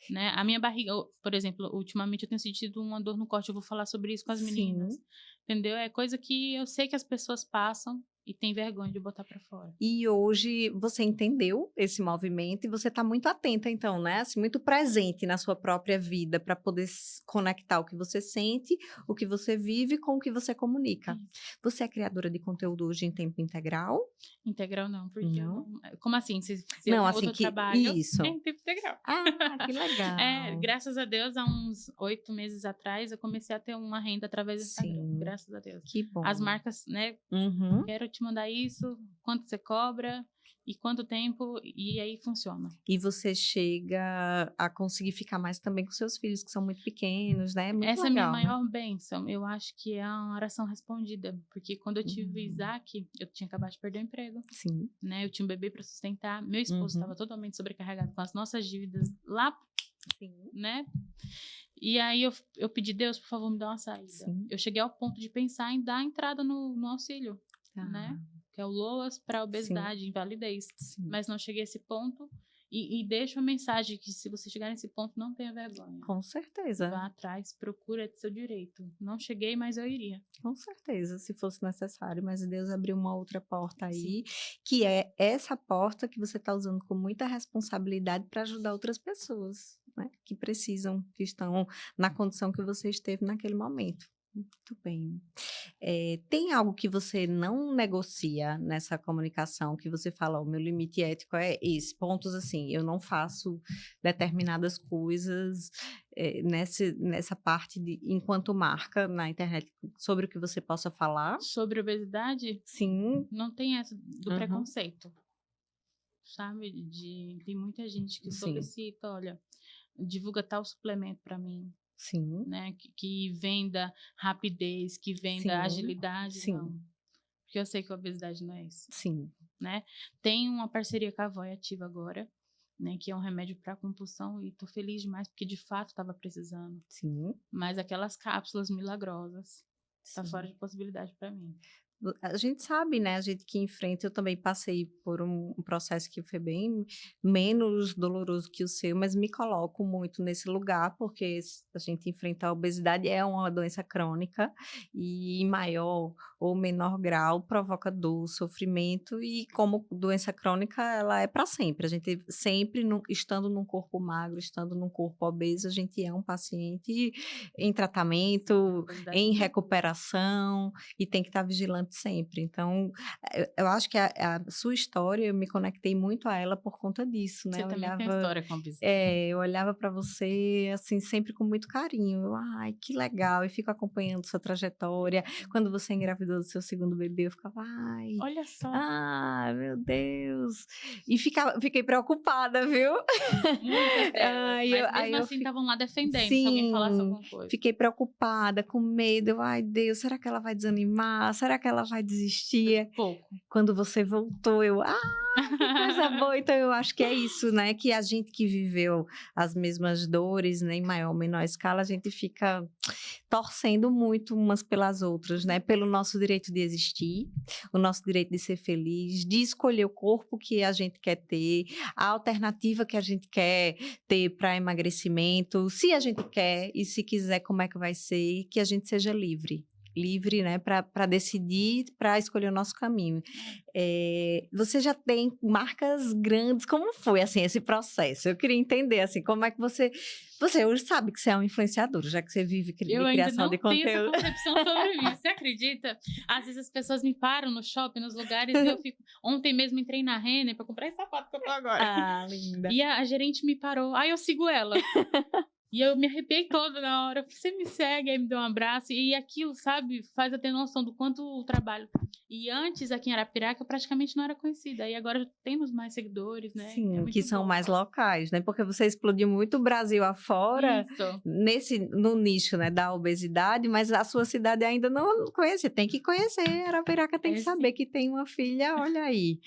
Né? A minha barriga, por exemplo, ultimamente eu tenho sentido uma dor no corte, eu vou falar sobre isso com as meninas. Sim. Entendeu? É coisa que eu sei que as pessoas passam e tem vergonha de botar pra fora. E hoje você entendeu esse movimento e você está muito atenta, então, né? Assim, muito presente na sua própria vida para poder conectar o que você sente, o que você vive com o que você comunica. Você é criadora de conteúdo hoje em tempo integral? Integral não, porque eu Não? não. Como assim? Se eu Não, tenho assim outro que trabalho, isso. é em tempo integral. Ah, que legal. Graças a Deus, há uns 8 meses atrás, eu comecei a ter uma renda através do Instagram. Sim, Graças a Deus. que bom. As marcas, né? Uhum. Quero te mandar isso, quanto você cobra e quanto tempo, e aí funciona. E você chega a conseguir ficar mais também com seus filhos, que são muito pequenos, né? É muito Essa é a minha legal, né? maior bênção. Eu acho que é uma oração respondida, porque quando eu tive o Isaac, eu tinha acabado de perder o emprego, Sim. né? Eu tinha um bebê para sustentar, meu esposo Uhum. estava totalmente sobrecarregado com as nossas dívidas lá, Sim. né? E aí eu pedi, Deus, por favor, me dá uma saída. Sim. Eu cheguei ao ponto de pensar em dar entrada no auxílio, Ah, né? Que é o LOAS para obesidade, invalidez. sim. Mas não cheguei a esse ponto. E deixo a mensagem que se você chegar nesse ponto, não tenha vergonha. Com certeza. Vá atrás, procura de seu direito. Não cheguei, mas eu iria. Com certeza, se fosse necessário, mas Deus abriu uma outra porta aí, Sim. que é essa porta que você está usando com muita responsabilidade para ajudar outras pessoas, né? Que precisam, que estão na condição que você esteve naquele momento. Muito bem. Tem algo que você não negocia nessa comunicação, que você fala, o meu limite ético é esse, pontos assim, eu não faço determinadas coisas nessa parte de, enquanto marca na internet, sobre o que você possa falar? Sobre obesidade, Sim. não tem essa do Uhum. preconceito. Sabe? Tem muita gente que Sim. solicita, olha, divulga tal suplemento para mim. Sim. Né? Que venda rapidez, que venda Sim. agilidade, Sim. não. Porque eu sei que a obesidade não é isso. Sim. Né? Tem uma parceria com a Voy ativa agora, né? Que é um remédio para compulsão e tô feliz demais porque de fato estava precisando. Sim. Mas aquelas cápsulas milagrosas tá Sim. fora de possibilidade para mim. A gente sabe, né, a gente que enfrenta, eu também passei por um processo que foi bem menos doloroso que o seu, mas me coloco muito nesse lugar, porque a gente enfrentar a obesidade é uma doença crônica e em maior ou menor grau provoca dor, sofrimento e como doença crônica ela é para sempre. A gente sempre, estando num corpo magro, estando num corpo obeso, a gente é um paciente em tratamento, em recuperação e tem que estar vigilante de sempre. Então, eu acho que a sua história, eu me conectei muito a ela por conta disso, né? Você também tem história com a Bisa. Eu olhava para você, assim, sempre com muito carinho. Eu, ai, que legal, e fico acompanhando sua trajetória. Quando você engravidou do seu segundo bebê, eu ficava, ai, Olha só. meu Deus. E fiquei preocupada, viu? Muitas delas, Ai, mas mesmo eu assim estavam lá defendendo, se alguém falasse sim, alguma coisa. fiquei preocupada, com medo. Eu, ai, Deus, será que ela vai desanimar? Será que ela vai desistir? Pouco. Quando você voltou, eu, que coisa boa. Então, eu acho que é isso, né? Que a gente que viveu as mesmas dores, né, em maior ou menor escala, a gente fica torcendo muito umas pelas outras, né? Pelo nosso direito de existir, o nosso direito de ser feliz, de escolher o corpo que a gente quer ter, a alternativa que a gente quer ter para emagrecimento, se a gente quer e se quiser, como é que vai ser, que a gente seja livre. Livre, né, para decidir, para escolher o nosso caminho. Você já tem marcas grandes, como foi, assim, esse processo? Eu queria entender, assim, como é que você hoje sabe que você é um influenciador, já que você vive de Eu ainda criação não de tenho essa conteúdo. concepção sobre mim, você acredita? Às vezes as pessoas me param no shopping, nos lugares, e eu fico... Ontem mesmo entrei na Renner para comprar esse sapato que eu tô agora. Linda. E a gerente me parou, aí eu sigo ela. E eu me arrepiei toda na hora. Você me segue, aí me deu um abraço. E aquilo, sabe, faz eu ter noção do quanto o trabalho. E antes, aqui em Arapiraca, eu praticamente não era conhecida. E agora temos mais seguidores, né? Sim, muito que são bom. mais locais, né? Porque você explodiu muito o Brasil afora no nicho, né, da obesidade, mas a sua cidade ainda não conhece. Tem que conhecer. Arapiraca tem que saber que tem uma filha, olha aí,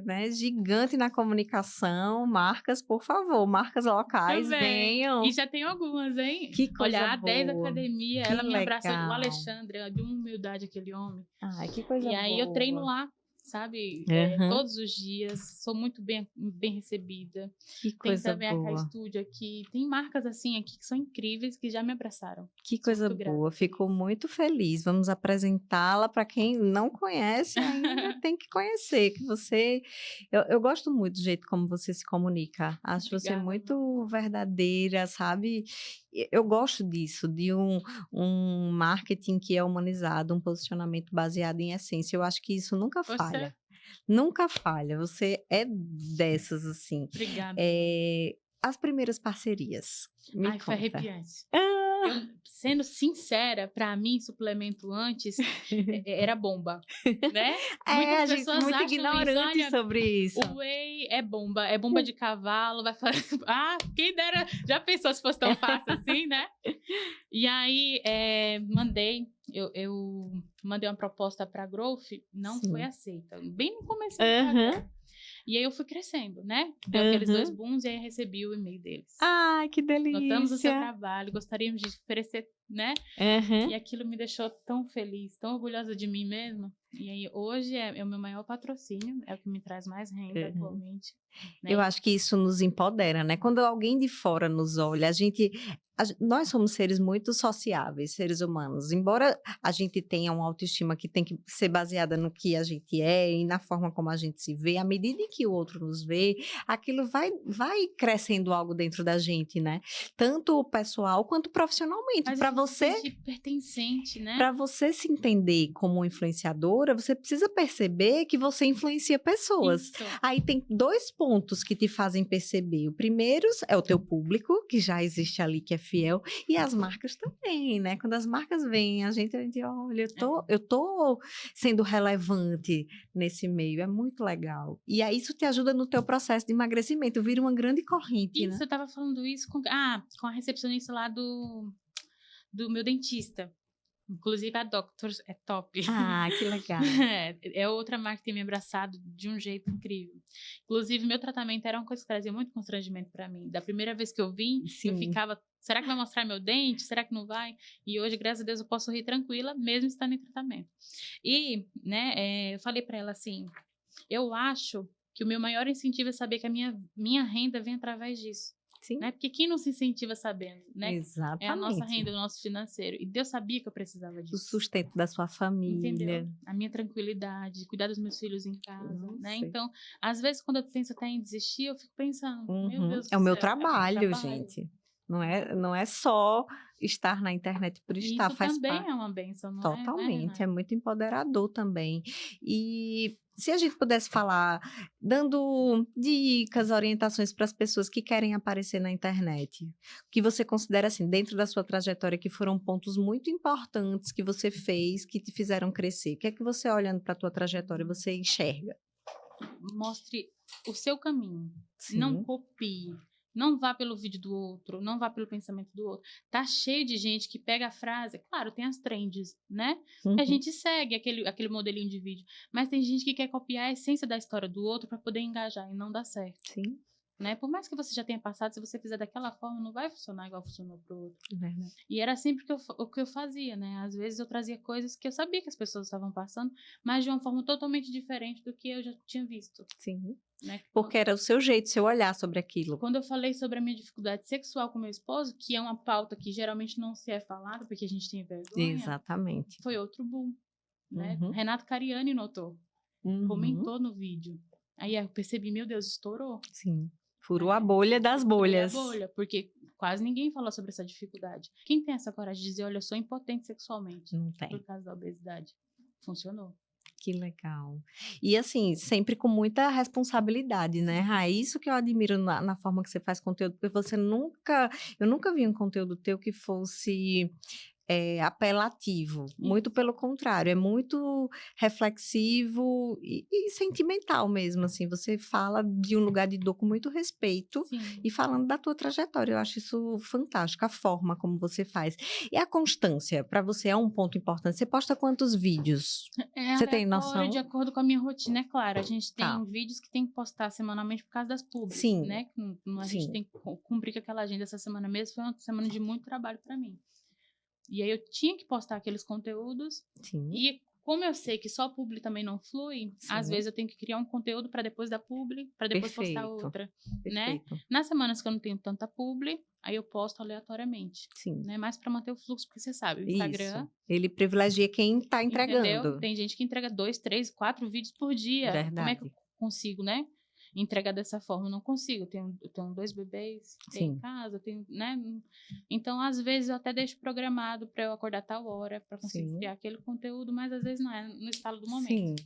né, gigante na comunicação. Marcas, por favor, marcas locais, venham. E já tem algumas, hein? Que coisa Olha, a boa. 10 Academia, ela me abraçou. Legal. O Alexandre, de uma humildade aquele homem. Ai, que coisa boa. E aí eu treino lá, sabe? Todos os dias. Sou muito bem recebida. Que coisa boa. Tem também a Estúdio aqui. Tem marcas assim aqui que são incríveis, que já me abraçaram. Que coisa boa. Fico muito feliz. Vamos apresentá-la para quem não conhece ainda tem que conhecer. Que você, eu gosto muito do jeito como você se comunica. Acho você muito verdadeira, sabe? Eu gosto disso, de um marketing que é humanizado, um posicionamento baseado em essência. Eu acho que isso nunca falha. Nunca falha. Você é dessas, assim. Obrigada. As primeiras parcerias. Me foi conta. arrepiante. Sendo sincera, para mim, suplemento antes era bomba, né? Muitas pessoas muito ignorantes isso, sobre isso. O whey é bomba de cavalo, vai fazer... quem dera, já pensou se fosse tão fácil assim, né? E aí, eu mandei uma proposta para Growth, não foi aceita, bem no começo do Instagram. E aí eu fui crescendo, né? Deu aqueles 2 booms e aí recebi o e-mail deles. Que delícia! Notamos o seu trabalho, gostaríamos de oferecer, né? E aquilo me deixou tão feliz, tão orgulhosa de mim mesma. E aí hoje é o meu maior patrocínio, é o que me traz mais renda atualmente. Né? Eu acho que isso nos empodera, né? Quando alguém de fora nos olha, nós somos seres muito sociáveis, seres humanos. Embora a gente tenha uma autoestima que tem que ser baseada no que a gente é e na forma como a gente se vê, à medida em que o outro nos vê, aquilo vai crescendo algo dentro da gente, né? Tanto pessoal quanto profissionalmente. Para você se pertencente, né? Para você se entender como influenciadora, você precisa perceber que você influencia pessoas. Isso. Aí tem 2 pontos que te fazem perceber. O primeiro é o teu público, que já existe ali, que é fiel, e as marcas também, né? Quando as marcas vêm, a gente olha, eu tô sendo relevante nesse meio, é muito legal. E aí isso te ajuda no teu processo de emagrecimento, vira uma grande corrente, né? Eu tava falando isso com a recepcionista lá do meu dentista. Inclusive a Doctors é top. Que legal. É outra marca que tem me abraçado de um jeito incrível. Inclusive, meu tratamento era uma coisa que trazia muito constrangimento para mim. Da primeira vez que eu vim, eu ficava, será que vai mostrar meu dente? Será que não vai? E hoje, graças a Deus, eu posso rir tranquila, mesmo estando em tratamento. E, né, eu falei para ela assim, eu acho que o meu maior incentivo é saber que a minha renda vem através disso. Sim. Né? Porque quem não se incentiva sabendo, né? Exatamente. É a nossa renda, o nosso financeiro. E Deus sabia que eu precisava disso. O sustento da sua família. Entendeu? A minha tranquilidade, cuidar dos meus filhos em casa, né? Então, às vezes, quando eu penso até em desistir, eu fico pensando, meu Deus do céu. É o meu trabalho, gente. Não é só estar na internet por estar, Isso faz também parte é uma bênção, não é, totalmente, é Renata? muito empoderador também. E se a gente pudesse falar, dando dicas, orientações para as pessoas que querem aparecer na internet, o que você considera, assim, dentro da sua trajetória, que foram pontos muito importantes que você fez, que te fizeram crescer? O que é que você, olhando para a tua trajetória, você enxerga? Mostre o seu caminho, não Sim. copie, não vá pelo vídeo do outro, não vá pelo pensamento do outro. Tá cheio de gente que pega a frase, claro, tem as trends, né? Que a Uhum. gente segue aquele modelinho de vídeo, mas tem gente que quer copiar a essência da história do outro para poder engajar e não dá certo, Sim, né? Por mais que você já tenha passado, se você fizer daquela forma, não vai funcionar igual funcionou pro outro. é verdade. E era sempre o que eu fazia, né? Às vezes eu trazia coisas que eu sabia que as pessoas estavam passando, mas de uma forma totalmente diferente do que eu já tinha visto, Sim, né? porque era o seu jeito, seu olhar sobre aquilo. Quando eu falei sobre a minha dificuldade sexual com meu esposo, que é uma pauta que geralmente não se é falada porque a gente tem vergonha, Exatamente. foi outro boom, né? Uhum, Renato Cariani notou, uhum, comentou no vídeo. Aí eu percebi, meu Deus, estourou, sim. Furou a né? bolha das Furei a bolhas. bolha, porque quase ninguém fala sobre essa dificuldade. Quem tem essa coragem de dizer, olha, eu sou impotente sexualmente Não por tem. causa da obesidade? Funcionou. Que legal. E assim, sempre com muita responsabilidade, né, Rai? Isso que eu admiro na forma que você faz conteúdo, porque eu nunca vi um conteúdo teu que fosse apelativo, muito Isso. pelo contrário, é muito reflexivo e sentimental mesmo, assim, você fala de um lugar de dor com muito respeito Sim. e falando da tua trajetória, eu acho isso fantástico, a forma como você faz. E a constância, para você é um ponto importante, você posta quantos vídeos? É Você tem aleatório de noção? acordo com a minha rotina, é claro. A gente Tá, tem vídeos que tem que postar semanalmente por causa das publis, sim, né? Que a gente sim, tem que cumprir com aquela agenda. Essa semana mesmo foi uma semana de muito trabalho para mim. E aí eu tinha que postar aqueles conteúdos. sim, E como eu sei que só a publi também não flui, às sim, vezes eu tenho que criar um conteúdo para depois da publi, para depois postar perfeito, outra, né? perfeito, Nas semanas que eu não tenho tanta publi, aí eu posto aleatoriamente, sim. né? Mais para manter o fluxo, porque você sabe, o Isso. Instagram, Ele privilegia quem está entendeu? entregando. Tem gente que entrega 2, 3, 4 vídeos por dia. Como é que eu Verdade. consigo, né? Entregar dessa forma, eu não consigo. Eu tenho 2 bebês, tenho Sim, casa, tenho, né? Então, às vezes, eu até deixo programado para eu acordar tal hora, para conseguir sim, criar aquele conteúdo, mas às vezes não é no estalo do momento. sim.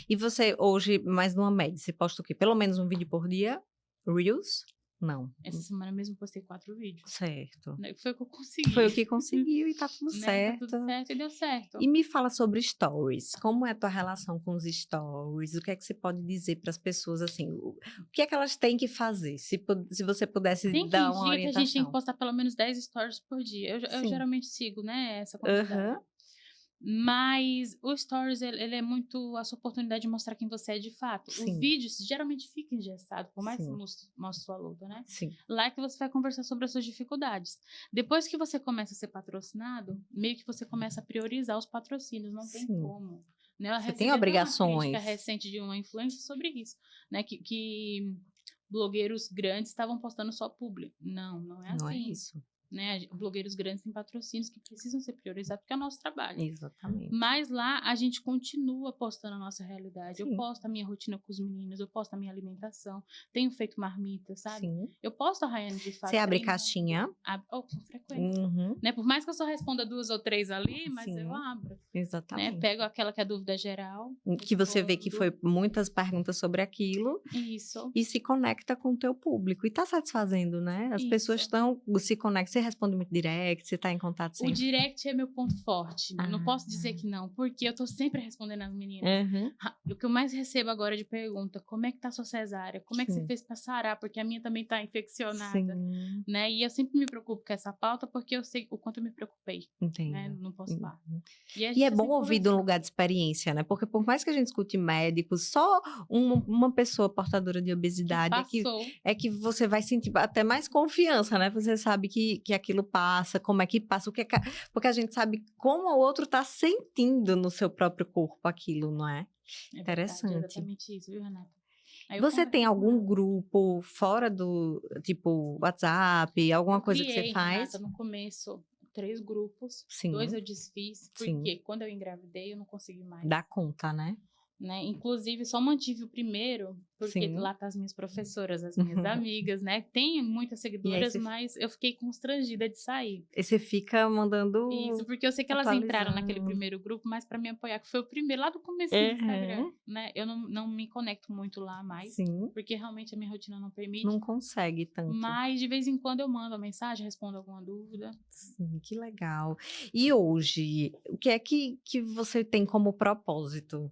E você hoje, mais numa média, você posta o quê? Pelo menos um vídeo por dia? Reels? Não. Essa semana mesmo eu postei 4 vídeos, Certo. né? Foi o que eu Foi consegui, o que conseguiu e tá tudo né? Tá certo. tudo certo e deu certo. E me fala sobre stories. Como é a tua relação com os stories? O que é que você pode dizer para as pessoas, assim, o que é que elas têm que fazer? Se você pudesse Tem dar uma dia que a gente tem que orientação. postar pelo menos 10 stories por dia. Eu Sim. geralmente sigo, né, essa quantidade. Aham. Mas o Stories, ele é muito a sua oportunidade de mostrar quem você é de fato. O Sim, vídeo geralmente fica engessado, por mais que sim, você mostre sua luta, né? sim, Lá é que você vai conversar sobre as suas dificuldades. Depois que você começa a ser patrocinado, meio que você começa a priorizar os patrocínios, não tem sim. como. Né? Eu Você tem recebi até uma crítica obrigações. recente de uma influencer sobre isso, né? Que blogueiros grandes estavam postando só publi. Não, não é Não é assim. isso. Né? Blogueiros grandes têm patrocínios que precisam ser priorizados porque é o nosso trabalho. Exatamente. Mas lá a gente continua postando a nossa realidade. Eu Sim, posto a minha rotina com os meninos, eu posto a minha alimentação, tenho feito marmita, sabe? sim. Eu posto a Rayane de Você fato abre treinando, caixinha. com frequência. Uhum. Né? Por mais que eu só responda 2 ou 3 ali, mas eu Sim, abro. Né? exatamente. Pego aquela que é dúvida geral, Que você vê que respondo. foi muitas perguntas sobre aquilo Isso, e se conecta com o teu público. E tá satisfazendo, né? As pessoas isso. estão, se conectam, você responde muito direct, você tá em contato O sempre. direct é meu ponto forte. Não Ah, posso dizer que não, porque eu tô sempre respondendo as meninas. uhum, O que eu mais recebo agora de pergunta, como é que tá a sua cesárea? Como é que você sim, fez pra sarar? Porque a minha também tá infeccionada, sim, né? E eu sempre me preocupo com essa pauta porque eu sei o quanto eu me preocupei, né? entendo. Não posso Uhum. falar. E a E gente é tá bom sempre ouvir de um lugar conversando. de experiência, né? Porque por mais que a gente escute médicos, só uma pessoa portadora de Que obesidade passou. é que você vai sentir até mais confiança, né? Você sabe que aquilo passa, como é que passa, o que é porque a gente sabe como o outro está sentindo no seu próprio corpo aquilo, não é? É verdade, é Interessante. exatamente isso, viu, Renata? Aí eu Você tem converso com algum ela. grupo fora do, tipo, WhatsApp, alguma Eu coisa que você criei, faz? Renata, no começo, 3 grupos. 2 Sim, eu desfiz, sim. porque quando eu engravidei eu não consegui mais. Dá conta, né? né? Inclusive, só mantive o primeiro, porque Sim. lá tá as minhas professoras, as minhas amigas, né? Tem muitas E aí seguidoras, você mas eu fiquei constrangida de sair. e você fica Isso, mandando porque eu sei que elas entraram naquele atualizando. primeiro grupo, mas para me apoiar, que foi o primeiro, lá do comecinho do Instagram, Aham. né? Eu não me conecto muito lá mais, Sim, porque realmente a minha rotina não permite. não consegue tanto. Mas de vez em quando eu mando uma mensagem, respondo alguma dúvida. Sim, que legal. E hoje, o que é que você tem como propósito?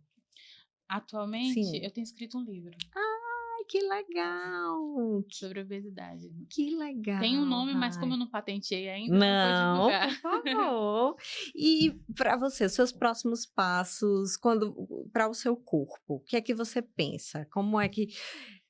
Atualmente, Sim. eu tenho escrito um livro Ai, que legal! sobre obesidade. Que Tem um legal, nome, mas como ai. eu não patenteei ainda, eu não vou Não, divulgar. por favor. E para você, os seus próximos passos, quando para o seu corpo, o que é que você pensa? Como é que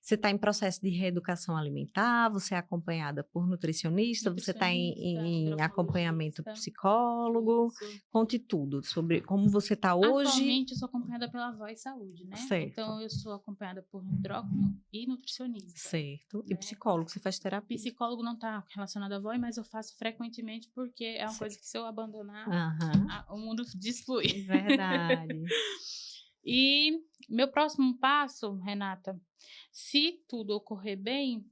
você está em processo de reeducação alimentar? Você é acompanhada por nutricionista? Você está em Nutricionista, em acompanhamento endocrinologista, psicólogo? isso. Conte tudo sobre como você está hoje. Atualmente, eu sou acompanhada pela Voz Saúde, né? Certo, Então, eu sou acompanhada por endócrino e nutricionista, certo. E né? psicólogo, você faz terapia? Psicólogo não está relacionado à voz, mas eu faço frequentemente porque é uma coisa Certo. que se eu abandonar, Aham, o mundo desflui. verdade. E meu próximo passo, Renata, se tudo ocorrer bem,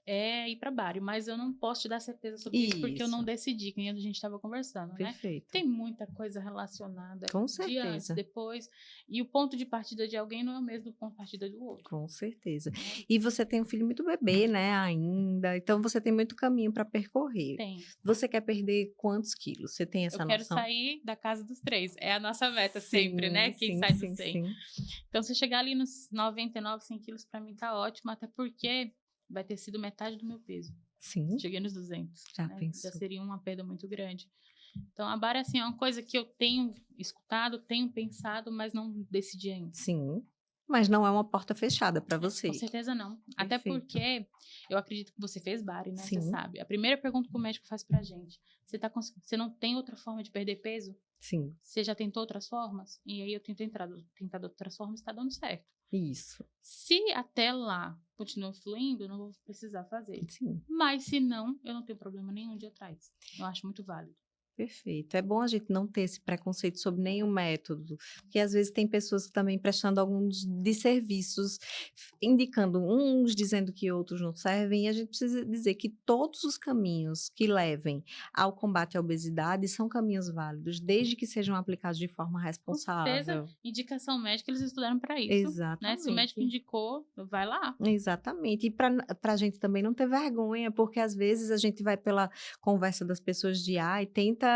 é ir para Bari, mas eu não posso te dar certeza sobre isso porque eu não Isso, decidi, que nem a gente estava conversando, né? perfeito. Tem muita coisa relacionada Com de antes, certeza. depois, e o ponto de partida de alguém não é o mesmo do ponto de partida do outro, Com certeza. né? E você tem um filho muito bebê, né, ainda, então você tem muito caminho para percorrer. Tem. Você quer perder quantos quilos? Você tem Eu essa quero noção? sair da casa dos 3. É a nossa meta sempre, né? Sim, Quem sim, sai dos sim, 100. sim. Então, se eu chegar ali nos 99, 100 quilos, pra mim tá ótimo, até porque vai ter sido metade do meu peso. Sim, Cheguei nos 200, já né? Já pensou. seria uma perda muito grande. Então, a barra, assim, é uma coisa que eu tenho escutado, tenho pensado, mas não decidi ainda. Sim, mas não é uma porta fechada para Com você. certeza não. Até Perfeito. porque eu acredito que você fez bari, né? Você Sim, sabe. A primeira pergunta que o médico faz pra gente: você não tem outra forma de perder peso? sim, Você já tentou outras formas? E aí eu tentado outras formas e está dando certo. isso, Se até lá continua fluindo, eu não vou precisar fazer. sim. Mas se não, eu não tenho problema nenhum de ir atrás. Eu acho muito válido. Perfeito. É bom a gente não ter esse preconceito sobre nenhum método, porque às vezes tem pessoas que também prestando alguns desserviços, indicando uns, dizendo que outros não servem, e a gente precisa dizer que todos os caminhos que levem ao combate à obesidade são caminhos válidos, desde que sejam aplicados de forma Com certeza, responsável. indicação médica, eles estudaram para isso, né? Se o médico Exatamente. indicou, vai lá. Exatamente. E para a gente também não ter vergonha, porque às vezes a gente vai pela conversa das pessoas de ai, tenta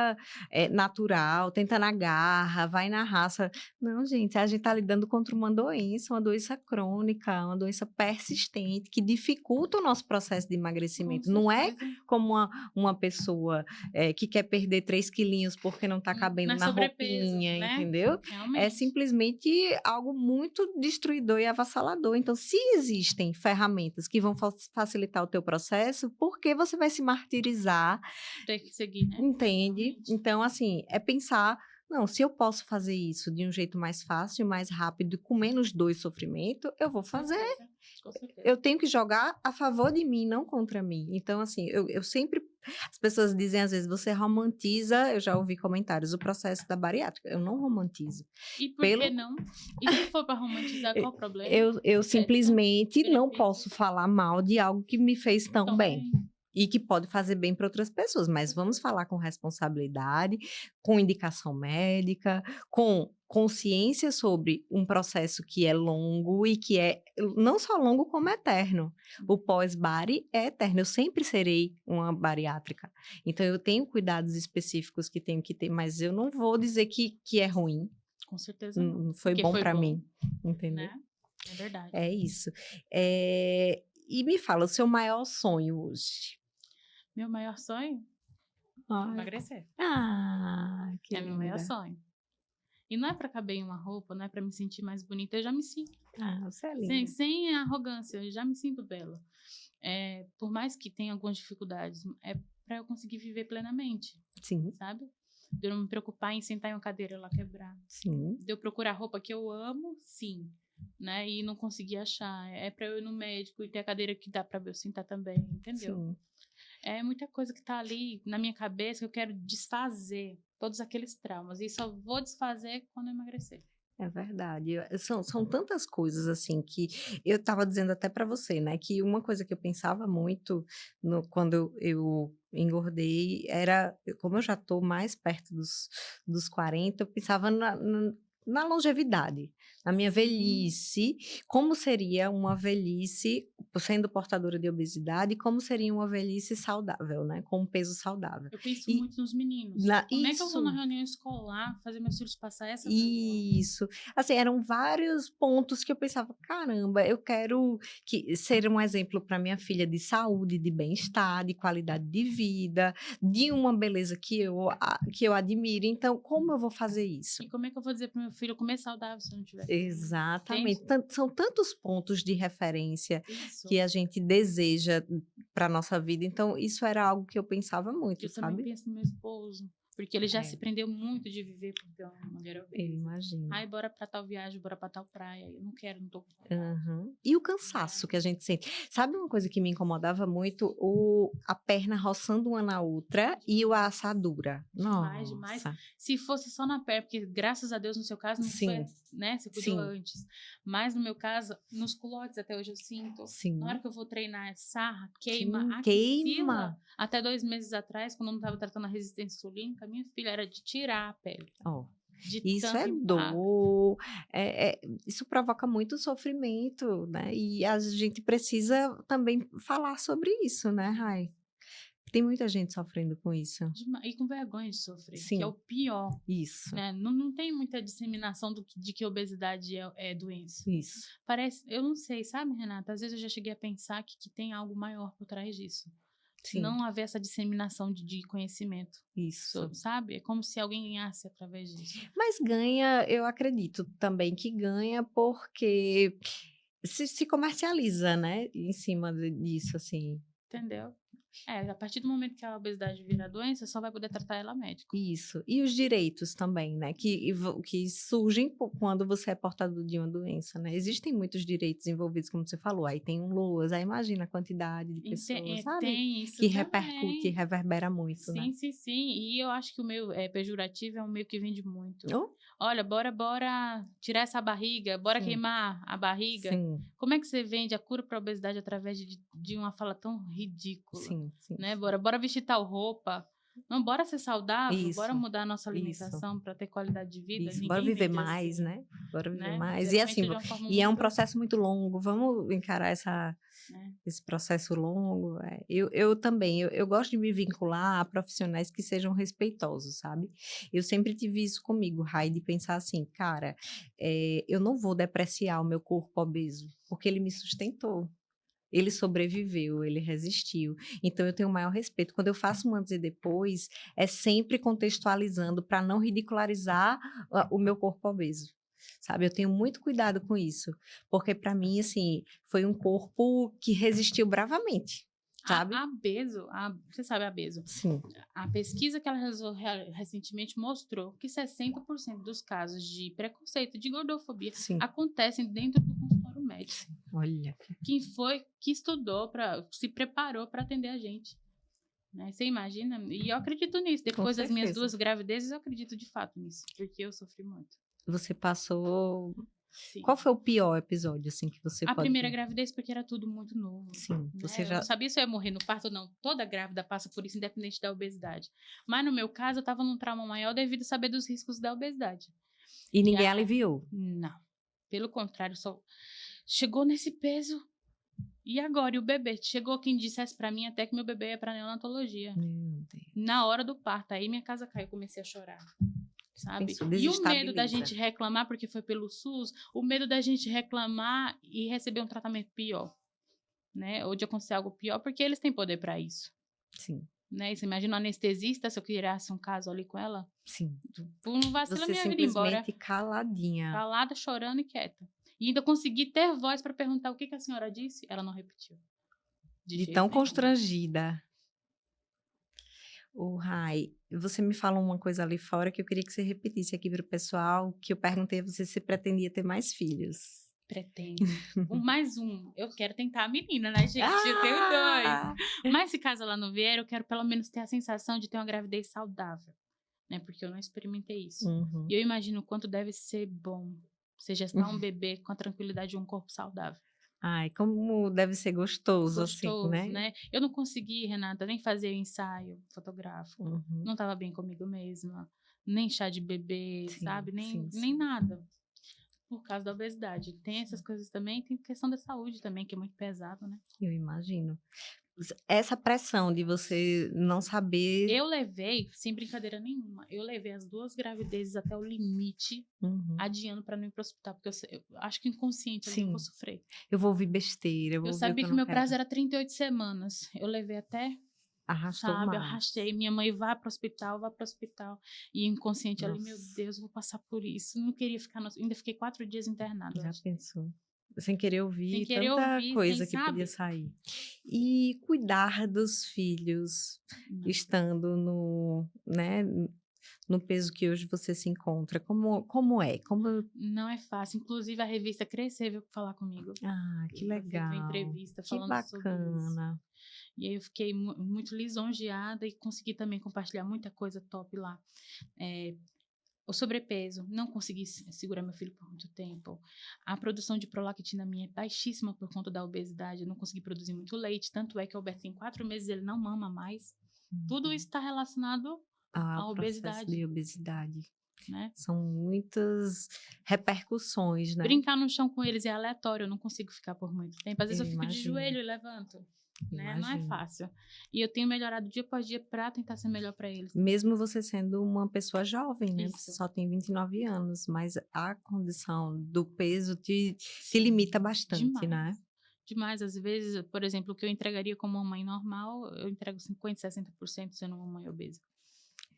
natural, tenta na garra, vai na raça. Não, gente, a gente está lidando contra uma doença crônica, uma doença persistente, que dificulta o nosso processo de Com emagrecimento. Não é certeza. como uma pessoa que quer perder 3 quilinhos porque não está Não cabendo é na sobrepeso, roupinha, né? entendeu? É Realmente. simplesmente algo muito destruidor e avassalador. Então, se existem ferramentas que vão facilitar o teu processo, por que você vai se martirizar, Ter que seguir, né? entende? Realmente. Então, assim, é pensar, não, se eu posso fazer isso de um jeito mais fácil, mais rápido, com menos dor e sofrimento, eu vou Com fazer. certeza. Com certeza. Eu tenho que jogar a favor de mim, não contra mim. Então, assim, eu sempre. As pessoas dizem às vezes, você romantiza, eu já ouvi comentários, o processo da bariátrica. Eu não romantizo. E por que Pelo não? E se for para romantizar, qual o problema? eu Certo? simplesmente não posso Benefícios falar mal de algo que me fez tão bem. também. E que pode fazer bem para outras pessoas, mas vamos falar com responsabilidade, com indicação médica, com consciência sobre um processo que é longo e que é não só longo como eterno. O pós-bari é eterno. Eu sempre serei uma bariátrica. Então eu tenho cuidados específicos que tenho que ter, mas eu não vou dizer que é ruim. Com certeza não. Foi Porque bom foi para bom, mim, entendeu? né? É verdade. É isso. E me fala, o seu maior sonho hoje? Meu maior sonho? Ai. Emagrecer. Que É meu maior linda. sonho. E não é para caber em uma roupa, não é para me sentir mais bonita, eu já me sinto. Você é Sem, linda. sem arrogância, eu já me sinto bela. Por mais que tenha algumas dificuldades, é para eu conseguir viver plenamente, Sim, sabe? De eu não me preocupar em sentar em uma cadeira e lá quebrar. sim, De eu procurar roupa que eu amo, sim, né? E não conseguir achar. É para eu ir no médico e ter a cadeira que dá para eu sentar também, entendeu? sim. É muita coisa que tá ali na minha cabeça que eu quero desfazer todos aqueles traumas. E só vou desfazer quando eu emagrecer. É verdade. São tantas coisas, assim, que eu estava dizendo até para você, né, que uma coisa que eu pensava muito quando eu engordei era, como eu já estou mais perto dos 40, eu pensava na longevidade, na minha Sim. velhice, como seria uma velhice sendo portadora de obesidade, como seria uma velhice saudável, né, com um peso saudável. Eu penso E muito nos meninos. na Como é que eu vou na isso. reunião escolar fazer meus filhos passar essa vergonha? Isso. Assim, eram vários pontos que eu pensava: "Caramba, eu quero que ser um exemplo para minha filha de saúde, de bem-estar, de qualidade de vida, de uma beleza que eu admiro, então como eu vou fazer isso?". E como é que eu vou dizer para o meu filho comer saudável se eu não tiver comendo? Exatamente. Entende? São tantos pontos de referência que Isso. a gente deseja para nossa vida, então isso era algo que eu pensava muito, Eu também sabe. penso no meu esposo, porque ele já É, se prendeu muito de viver por ter uma mulher eu obesa. imagino. Ai, bora pra tal viagem, bora pra tal praia. Eu não quero, não tô com vontade, Aham. E o né? cansaço que a gente sente. Sabe uma coisa que me incomodava muito? A perna roçando uma na outra e a Demais. assadura. Demais, demais. Nossa. Se fosse só na perna, porque graças a Deus no seu caso não foi, Sim, né? Você cuidou sim, antes. Mas no meu caso, nos culotes até hoje eu sinto. Na hora sim. que eu vou treinar, sarra, queima, Queima. axila. Até 2 meses atrás, quando eu não estava tratando a resistência insulínica, minha filha era de tirar a pele. Ó, De isso tanto é impacto. dor, isso provoca muito sofrimento, né, e a gente precisa também falar sobre isso, né, Rai. Tem muita gente sofrendo com isso. E com vergonha de sofrer, que é o Sim, pior. isso, Né? Não, não tem muita disseminação de que obesidade é doença. isso, Parece, eu não sei, sabe, Renata? Às vezes eu já cheguei a pensar que tem algo maior por trás disso. sim, Não haver essa disseminação de conhecimento isso. sobre, sabe? É como se alguém ganhasse através disso. Mas ganha, eu acredito também que ganha, porque se comercializa, né, em cima disso, assim. Entendeu? É, a partir do momento que a obesidade vira doença, só vai poder tratar ela médico. Isso. E os direitos também, né, que surgem quando você é portador de uma doença, né. Existem muitos direitos envolvidos, como você falou, aí tem um LOAS, aí imagina a quantidade de pessoas, sabe, Tem isso que repercute, também. reverbera muito, né. Sim, sim, sim. E eu acho que o meio pejorativo é um meio que vende muito. Oh, Olha, bora tirar essa barriga, bora sim, queimar a barriga. sim, Como é que você vende a cura para a obesidade através de uma fala tão ridícula, sim, sim, né? sim. Bora vestir tal roupa. Não, bora ser saudável, bora Isso, mudar a nossa isso. alimentação para ter qualidade de vida. Isso, bora Ninguém viver vende mais, assim, né, bora viver né? mais. E Geralmente assim, é de uma forma e é um muito, processo muito longo, vamos encarar né? esse processo longo. Eu também, eu gosto de me vincular a profissionais que sejam respeitosos, sabe. Eu sempre tive isso comigo, Rai, de pensar assim: "Cara, eu não vou depreciar o meu corpo obeso, porque ele me sustentou". Ele sobreviveu, ele resistiu. Então eu tenho o maior respeito. Quando eu faço um antes e depois, é sempre contextualizando para não ridicularizar o meu corpo obeso, sabe. Eu tenho muito cuidado com isso, porque para mim, assim, foi um corpo que resistiu bravamente, sabe. Você sabe a Bezo, Sim, a pesquisa que ela realizou recentemente mostrou que 60% dos casos de preconceito, de gordofobia, sim, acontecem dentro do consultório médico. sim. Olha, Quem foi que estudou, se preparou para atender a gente. Né? Você imagina? E eu acredito nisso. com Depois das minhas certeza. 2 gravidezes, eu acredito de fato nisso, porque eu sofri muito. Você passou Sim. qual foi o pior episódio, assim, que você A pode primeira gravidez, porque era tudo muito novo. sim, você Né? Eu não já sabia se eu ia morrer no parto ou não. Toda grávida passa por isso, independente da obesidade. Mas no meu caso, eu estava num trauma maior devido a saber dos riscos da obesidade. e E ninguém a... aliviou? Não. Pelo contrário, só chegou nesse peso. E agora? E o bebê? Chegou quem dissesse pra mim até que meu bebê ia pra neonatologia. Meu Deus. Na hora do parto. Aí minha casa caiu, eu comecei a chorar. Sabe? Pensou, E o medo da desestabiliza. gente reclamar, porque foi pelo SUS, o medo da gente reclamar e receber um tratamento pior. Né? Ou de acontecer algo pior, porque eles têm poder pra isso. Sim, Né? E você imagina um anestesista, se eu criasse um caso ali com ela, sim. por um vacilo, Você minha vida ia embora, simplesmente caladinha, calada, chorando e quieta. E ainda consegui ter voz para perguntar o que, que a senhora disse, ela não repetiu. De de jeito tão nenhum. constrangida. O Rai, você me falou uma coisa ali fora que eu queria que você repetisse aqui para o pessoal, que eu perguntei a você se pretendia ter mais filhos. Pretendo. Mais um. Eu quero tentar a menina, né, gente? Eu tenho dois. Ah! Mas se caso ela não vier, eu quero pelo menos ter a sensação de ter uma gravidez saudável. Né? Porque eu não experimentei isso. Uhum. E eu imagino o quanto deve ser bom. Você gestar um bebê com a tranquilidade de um corpo saudável. Ai, como deve ser gostoso, assim, Gostoso, né? né? Eu não consegui, Renata, nem fazer ensaio fotográfico. Uhum. Não estava bem comigo mesma. Nem chá de bebê, Sim, sabe? Nem, sim, nem sim. nada. Por causa da obesidade. Tem essas coisas também. Tem questão da saúde também, que é muito pesado, né? Eu imagino. Essa pressão de você não saber. Eu levei, sem brincadeira nenhuma, eu levei as 2 gravidezes até o limite, Uhum. adiando para não ir pro hospital, porque eu acho que inconsciente ali eu vou Sim, sofrer. eu vou ouvir besteira, eu vou Eu ouvir o que sabia eu que o não meu prazo quero. era 38 semanas. Eu levei até, Arrastou sabe, eu mais. arrastei. Minha mãe, vá pro hospital, vá pro hospital. E inconsciente ali, meu Nossa, Deus, vou passar por isso. Não queria ficar, ainda fiquei 4 dias internada, eu já acho. pensou? Sem querer Sem ouvir querer tanta ouvir, sem coisa que podia sabe? sair. E cuidar dos filhos, Não. estando no, né, no peso que hoje você se encontra, como é? Como... Não é fácil. Inclusive, a revista Crescer veio falar comigo. Ah, que Ela fez uma legal, entrevista que falando sobre isso. bacana. E aí eu fiquei muito lisonjeada e consegui também compartilhar muita coisa top lá. O sobrepeso, não consegui segurar meu filho por muito tempo. A produção de prolactina minha é baixíssima por conta da obesidade. Eu não consegui produzir muito leite. Tanto é que o Alberto tem 4 meses, ele não mama mais. Tudo isso está relacionado Ah, à o processo obesidade, de obesidade. né? São muitas repercussões, né? Brincar no chão com eles é aleatório, eu não consigo ficar por muito tempo. Às vezes Eu eu fico de imagino, joelho e levanto, né? Não é imagino. fácil. E eu tenho melhorado dia após dia para tentar ser melhor para eles também. Mesmo você sendo uma pessoa jovem, né? Você Isso. só tem 29 anos, mas a condição do peso te Sim, limita bastante, demais. né? Demais. Às vezes, por exemplo, o que eu entregaria como uma mãe normal, eu entrego 50%, 60% sendo uma mãe obesa.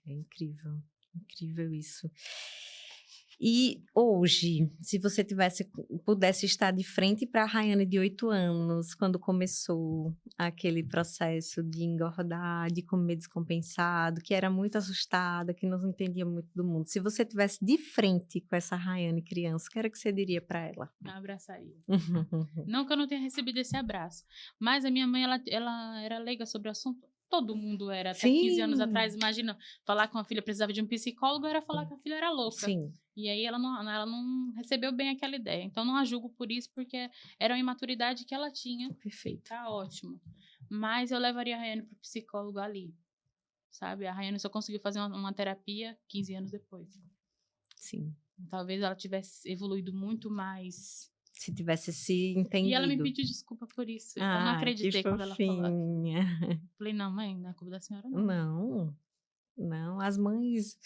É incrível, incrível isso. E hoje, se você pudesse estar de frente para a Rayane de 8 anos, quando começou aquele processo de engordar, de comer descompensado, que era muito assustada, que não entendia muito do mundo. Se você tivesse de frente com essa Rayane criança, o que era que você diria para ela? Eu abraçaria. Não que eu não tenha recebido esse abraço, mas a minha mãe, ela era leiga sobre o assunto. Todo mundo era, até 15 anos Sim, atrás. Imagina, falar com a filha precisava de um psicólogo, era falar que a filha era louca. sim, E aí ela não recebeu bem aquela ideia. Então não a julgo por isso, porque era uma imaturidade que ela tinha. perfeito. Tá ótimo. Mas eu levaria a Rayane pro psicólogo ali, sabe? A Rayane só conseguiu fazer uma terapia 15 anos depois. Sim, Talvez ela tivesse evoluído muito mais. se tivesse se E ela me entendido. pediu desculpa por isso. Eu não Ai, que acreditei quando ela falou aquilo. fofinha. Falei, não, mãe, não é culpa da senhora, não. Não, não, as mães.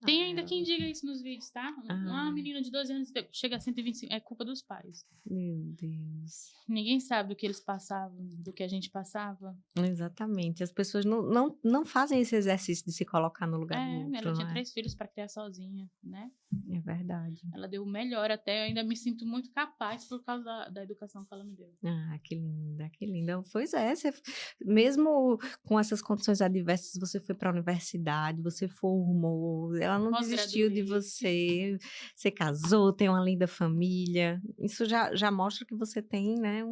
Tem ainda Ah, quem diga isso nos vídeos, tá? Uma menina de 12 anos chega a 125, é culpa dos pais. meu Deus. Ninguém sabe do que eles passavam, do que a gente passava. Exatamente. As pessoas não fazem esse exercício de se colocar no lugar do Ela outro, não tinha é? 3 filhos para criar sozinha, né? É verdade. Ela deu o melhor até, eu ainda me sinto muito capaz por causa da educação que ela me deu. Ah, que linda, que linda. Pois é, mesmo com essas condições adversas, você foi para a universidade, você formou, ela não desistiu de Pós-graduei. você casou, tem uma linda família. Isso já mostra que você tem, né,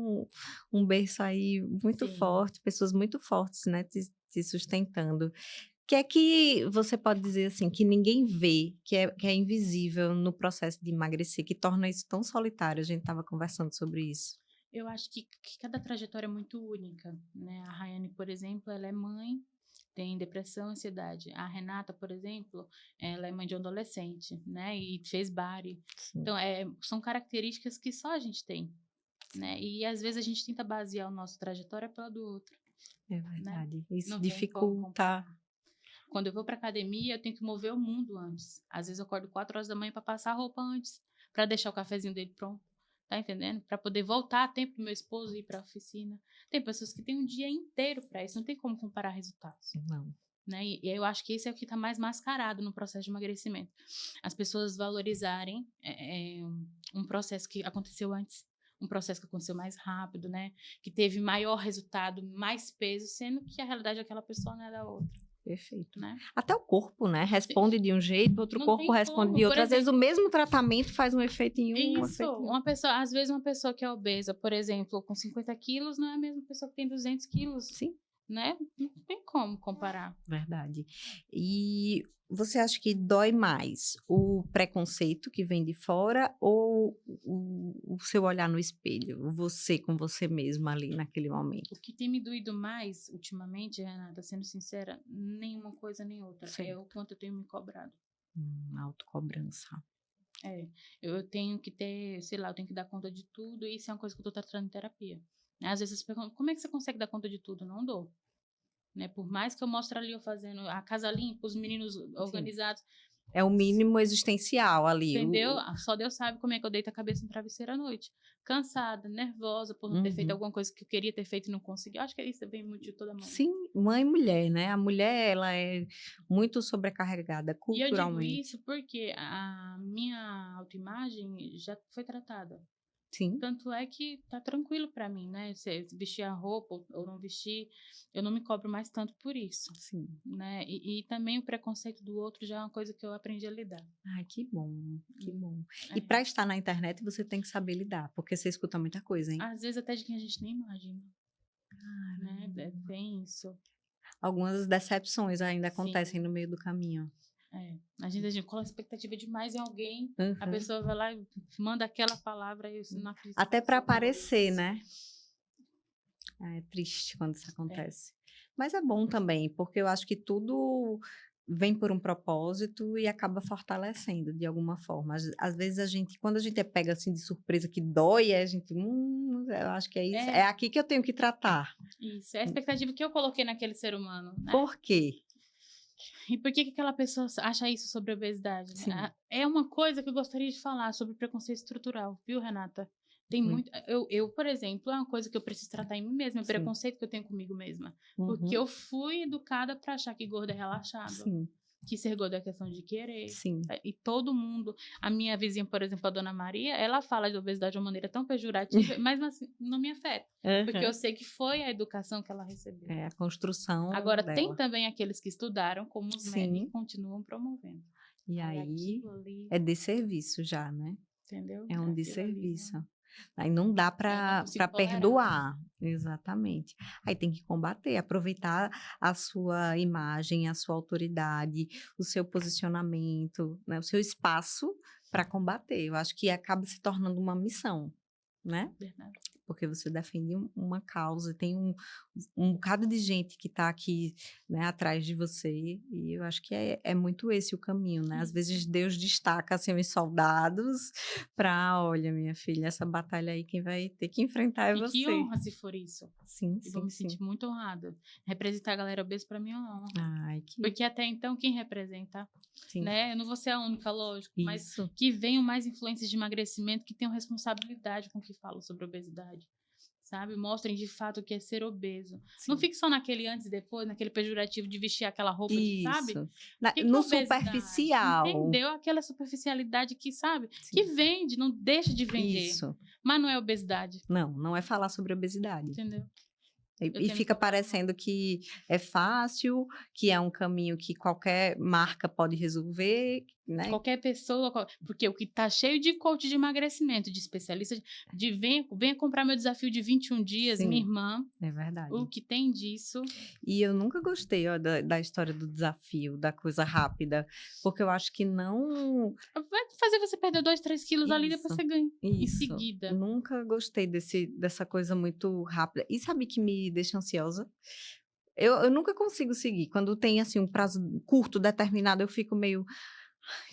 um berço aí muito Sim. forte, pessoas muito fortes, né, te sustentando. Que é que você pode dizer assim, que ninguém vê, que é invisível no processo de emagrecer, que torna isso tão solitário? A gente estava conversando sobre isso. Eu acho que cada trajetória é muito única, né? A Rayane, por exemplo, ela é mãe, tem depressão, ansiedade. A Renata, por exemplo, ela é mãe de um adolescente, né? E fez bari. Sim, Então, são características que só a gente tem, né? E às vezes a gente tenta basear o nosso trajetória pela do outro, é né? verdade. Isso Não tem como dificulta. comparar. Quando eu vou para academia, eu tenho que mover o mundo antes. Às vezes eu acordo 4 horas da manhã para passar a roupa antes, para deixar o cafezinho dele pronto. Tá entendendo? Para poder voltar a tempo pro meu esposo ir para a oficina. Tem pessoas que têm um dia inteiro para isso, não tem como comparar resultados, Não. né? E eu acho que esse é o que está mais mascarado no processo de emagrecimento. As pessoas valorizarem um processo que aconteceu antes, um processo que aconteceu mais rápido, né? Que teve maior resultado, mais peso, sendo que a realidade daquela pessoa não é da outra. Perfeito. Né? Até o corpo, né? Responde de um jeito, outro Não corpo tem responde como. de Por outro. Às vezes exemplo, o mesmo tratamento faz um efeito em um isso, efeito em outro. às vezes uma pessoa que é obesa, por exemplo, com 50 quilos, não é a mesma pessoa que tem 200 quilos. Sim. né? Não tem como comparar. Verdade. E você acha que dói mais o preconceito que vem de fora ou o seu olhar no espelho? Você com você mesma ali naquele momento? O que tem me doído mais ultimamente, Renata, sendo sincera, nenhuma coisa nem outra. É Certo. o quanto eu tenho me cobrado. Autocobrança. É, eu tenho que ter, sei lá, eu tenho que dar conta de tudo, e isso é uma coisa que eu tô tratando em terapia. Né? Às vezes as pessoas perguntam, como é que você consegue dar conta de tudo? Não dou. Né? Por mais que eu mostre ali eu fazendo a casa limpa, os meninos Sim. organizados, É o mínimo existencial ali. entendeu? Só Deus sabe como é que eu deito a cabeça no travesseiro à noite. Cansada, nervosa por não ter feito Uhum. alguma coisa que eu queria ter feito e não consegui. Eu acho que isso é bem muito de toda mãe. Sim, mãe e mulher, né? A mulher, ela é muito sobrecarregada E eu digo culturalmente. isso porque a minha autoimagem já foi tratada. Sim, Tanto é que tá tranquilo pra mim, né? Se vestir a roupa ou não vestir, eu não me cobro mais tanto por isso, sim. né? E também o preconceito do outro já é uma coisa que eu aprendi a lidar. Ai, que bom, que Hum, bom. E é. para estar na internet, você tem que saber lidar, porque você escuta muita coisa, hein? Às vezes até de quem a gente nem imagina, né? Tem isso. Algumas decepções ainda Sim, acontecem no meio do caminho. é. A gente coloca expectativa demais em alguém, a Uhum. pessoa vai lá e manda aquela palavra e eu não acredito que Até a para pessoa falou aparecer, isso. né? É triste quando isso É, acontece. Mas é bom também, porque eu acho que tudo vem por um propósito e acaba fortalecendo de alguma forma. Às vezes a gente, quando a gente é pega assim de surpresa que dói, a gente, eu acho que é isso, é é aqui que eu tenho que tratar. isso. É a expectativa que eu coloquei naquele ser humano, né? Por quê? E por que que aquela pessoa acha isso sobre a obesidade, né? Sim. É uma coisa que eu gostaria de falar sobre preconceito estrutural, viu, Renata? Tem Hum, muito. Por exemplo, é uma coisa que eu preciso tratar em mim mesma, é sim. preconceito que eu tenho comigo mesma. Porque Uhum. eu fui educada para achar que gordo é relaxado, Sim, que ser gordo é questão de querer. sim. E todo mundo. A minha vizinha, por exemplo, a dona Maria, ela fala de obesidade de uma maneira tão pejorativa, mas assim, não me afeta. Porque eu Aham. sei que foi a educação que ela recebeu. É a construção Agora, tem dela. também aqueles que estudaram, como os médicos, e Sim. continuam promovendo. E Aí aí aquilo ali, é desserviço já, né? entendeu? É um Aquilo ali desserviço. Aí não dá eu não para consigo tolerar. perdoar. Exatamente. Aí tem que combater, aproveitar a sua imagem, a sua autoridade, o seu posicionamento, né, o seu espaço para combater. Eu acho que acaba se tornando uma missão, né? Verdade. Porque você defende uma causa, tem um bocado de gente que está aqui, né, atrás de você, e eu acho que é muito esse o caminho, né? Às Isso. vezes Deus destaca assim os soldados para, olha, minha filha, essa batalha aí quem vai ter que enfrentar é E que você. honra se for isso. Sim, Eu vou sim, me sim. sentir muito honrada. Representar a galera obesa para mim é uma honra. Ai, que Porque até então, quem representa? sim. Né? Eu não vou ser a única, lógico, mas Isso. que venham mais influências de emagrecimento que tenham responsabilidade com o que falam sobre obesidade. Sabe? Mostrem de fato o que é ser obeso. Não Sim. fique só naquele antes e depois, naquele pejorativo de vestir aquela roupa de, sabe? Isso. O que que é No obesidade? superficial. Entendeu? Aquela superficialidade que, sabe? Que Sim. vende, não deixa de vender. Isso. Mas não é obesidade, Não, não é falar sobre obesidade. entendeu? Eu E tenho me fica cobrado mais. parecendo que é fácil, que é um caminho que qualquer marca pode resolver, né? Qualquer pessoa, porque o que tá cheio de coach de emagrecimento, de especialista, de venha comprar meu desafio de 21 dias, minha Sim, irmã, é o verdade. que tem disso, E eu nunca gostei, ó, da história do desafio, da coisa rápida, porque eu acho que não. vai fazer você perder 2, 3 quilos ali, depois Isso, você ganha. Em isso. seguida. Nunca gostei dessa coisa muito rápida. E sabe que me deixa ansiosa? Eu nunca consigo seguir. Quando tem assim um prazo curto, determinado, eu fico meio.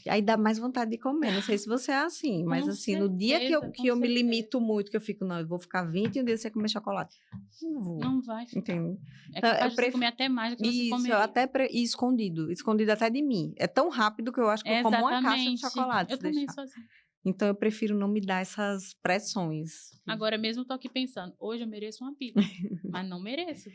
Aí dá mais vontade de comer. Não sei se você é assim, mas Com assim, no dia que certeza, que com eu me certeza. limito muito, que eu fico, não, eu vou ficar 21 dias sem comer chocolate. Não vou, Não vai ficar. entende? É Então, eu capaz de você prefiro. comer até mais do que você Isso, eu comeria. até e escondido, escondido até de mim. É tão rápido que eu acho que eu como uma caixa de Exatamente. chocolate Eu se também deixar. sou assim. Então eu prefiro não me dar essas pressões. Agora mesmo eu tô aqui pensando, hoje eu mereço uma pizza, mas não mereço,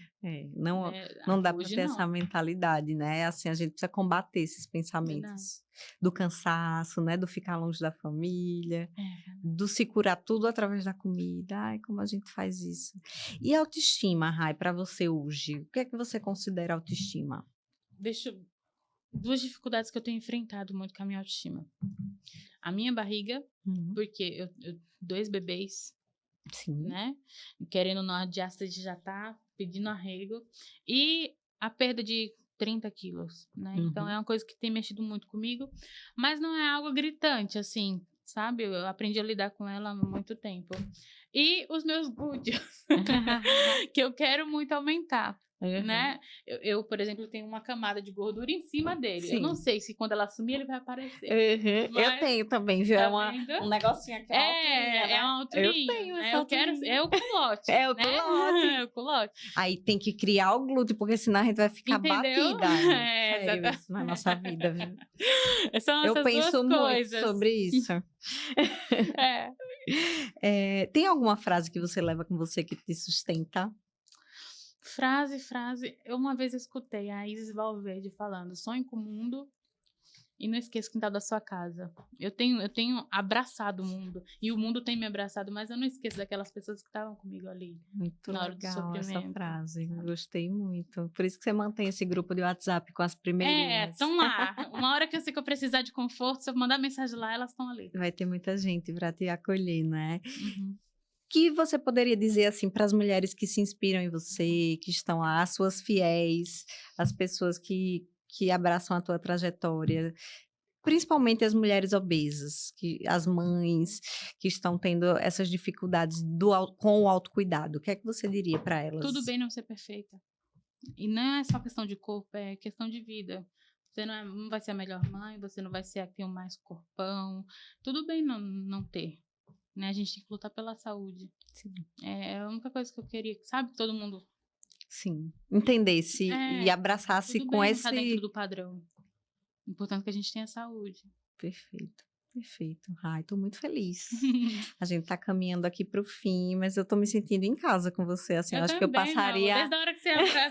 Não, né? não dá para Hoje ter essa não. mentalidade, né? Assim, a gente precisa combater esses Verdade. pensamentos do cansaço, né? Do ficar longe da família, É. do se curar tudo através da comida. Ai, como a gente faz isso. E autoestima, Rai, para você hoje? O que é que você considera autoestima? Duas dificuldades que eu tenho enfrentado muito com a minha autoestima. A minha barriga, Uhum. porque dois bebês, Sim. né? Querendo ou não, a diástase já tá pedindo arrego. E a perda de 30 quilos, né? Então, é uma coisa que tem mexido muito comigo, mas não é algo gritante, assim, sabe? Eu aprendi a lidar com ela há muito tempo. E os meus glúteos, que eu quero muito aumentar. Né? Eu, por exemplo, tenho uma camada de gordura em cima dele. Sim. Eu não sei se quando ela sumir ele vai aparecer. Eu tenho também, viu? Tá um negocinho aqui, é uma alturinha. Eu tenho essa alturinha. É o culote. É o né? culote. É o culote. Aí tem que criar o glúteo, porque senão a gente vai ficar Entendeu? batida. Sério, isso na nossa vida, viu? São Eu essas penso duas muito coisas. sobre isso. Tem alguma frase que você leva com você que te sustenta? Frase. Eu uma vez escutei a Isis Valverde falando: sonhe com o mundo e não esqueça o quintal da sua casa. Eu tenho abraçado o mundo e o mundo tem me abraçado, mas eu não esqueço daquelas pessoas que estavam comigo ali. Muito na hora do legal essa sofrimento. frase, gostei muito. Por isso que você mantém esse grupo de WhatsApp com as primeirinhas. Estão lá. Uma hora que eu sei que eu precisar de conforto, se eu mandar mensagem lá, elas estão ali. Vai ter muita gente para te acolher, né? Que você poderia dizer assim para as mulheres que se inspiram em você, que estão lá, as suas fiéis, as pessoas que abraçam a tua trajetória, principalmente as mulheres obesas, as mães que estão tendo essas dificuldades com o autocuidado, o que é que você diria para elas? Tudo bem não ser perfeita. E não é só questão de corpo, é questão de vida. Você não vai ser a melhor mãe, você não vai ser a que tem o mais corpão. Tudo bem não ter. Né? A gente tem que lutar pela saúde. Sim. É a única coisa que eu queria, sabe? Que todo mundo... Sim, entendesse e abraçasse tudo com bem esse... não tá dentro do padrão. Importante que a gente tenha saúde. Perfeito. Ai, tô muito feliz. A gente tá caminhando aqui pro fim, mas eu tô me sentindo em casa com você, assim, eu acho que eu passaria... Desde a hora que você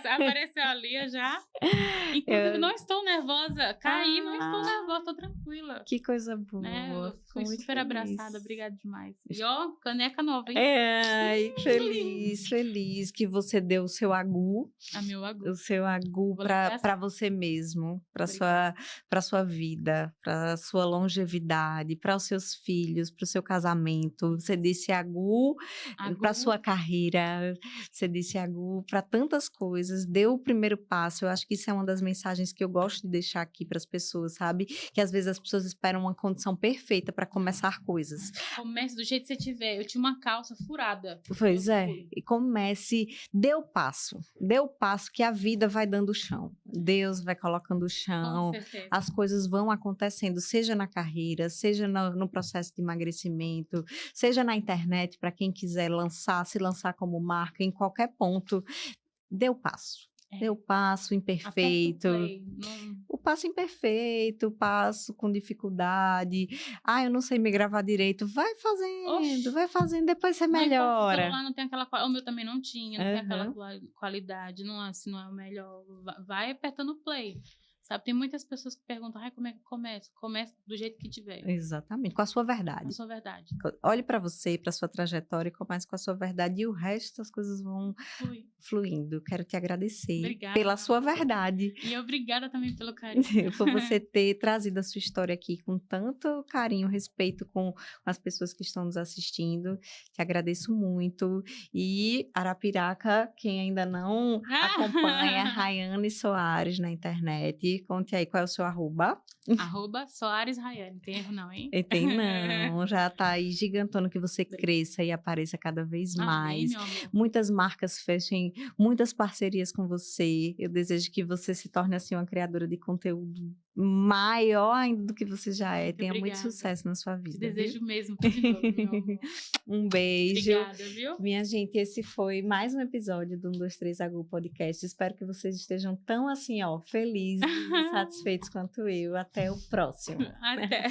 apareceu ali, eu já... Inclusive, não estou nervosa. Não estou nervosa, tô tranquila. Que coisa boa. Eu fui super abraçada, obrigada demais. E ó, caneca nova, hein? Ai, feliz que você deu o seu agu. Meu agu. O seu agu para você mesmo, para sua vida, para sua longevidade, para os seus filhos, para o seu casamento. Você disse agu para sua carreira, você disse agu para tantas coisas, deu o primeiro passo. Eu acho que isso é uma das mensagens que eu gosto de deixar aqui para as pessoas, sabe? Que às vezes as pessoas esperam uma condição perfeita para começar coisas. Comece do jeito que você tiver. Eu tinha uma calça furada. Pois é, e comece, dê o passo que a vida vai dando o chão. Deus vai colocando o chão, as coisas vão acontecendo, seja na carreira, seja no processo de emagrecimento, seja na internet, para quem quiser se lançar como marca, em qualquer ponto, dê o passo. Dê o passo imperfeito. O passo imperfeito, o passo com dificuldade. Eu não sei me gravar direito. Vai fazendo, depois você melhora. O celular não tem aquela... O meu também não tinha, não tem aquela qualidade, não é o melhor. Vai apertando play. Sabe, tem muitas pessoas que perguntam, como é que começa? Começa do jeito que tiver. Exatamente, com a sua verdade. Com a sua verdade. Olhe para você, para sua trajetória e comece com a sua verdade e o resto das coisas vão fluindo. Quero te agradecer pela sua verdade. E obrigada também pelo carinho. Por você ter trazido a sua história aqui com tanto carinho, respeito com as pessoas que estão nos assistindo. Te agradeço muito. E Arapiraca, quem ainda não acompanha, Rayane Soares na internet. Conte aí qual é o seu arroba. Soares Rayane. Tem erro não, hein? Tem não. Já tá aí gigantando que você cresça e apareça cada vez mais. Muitas marcas fechem muitas parcerias com você. Eu desejo que você se torne assim uma criadora de conteúdo maior ainda do que você já é. Tenha muito sucesso na sua vida. Desejo mesmo. Tudo de novo, meu amor. Um beijo. Obrigada, viu? Minha gente, esse foi mais um episódio do 123 Agu Podcast. Espero que vocês estejam tão assim, felizes e satisfeitos quanto eu. Até o próximo. Até.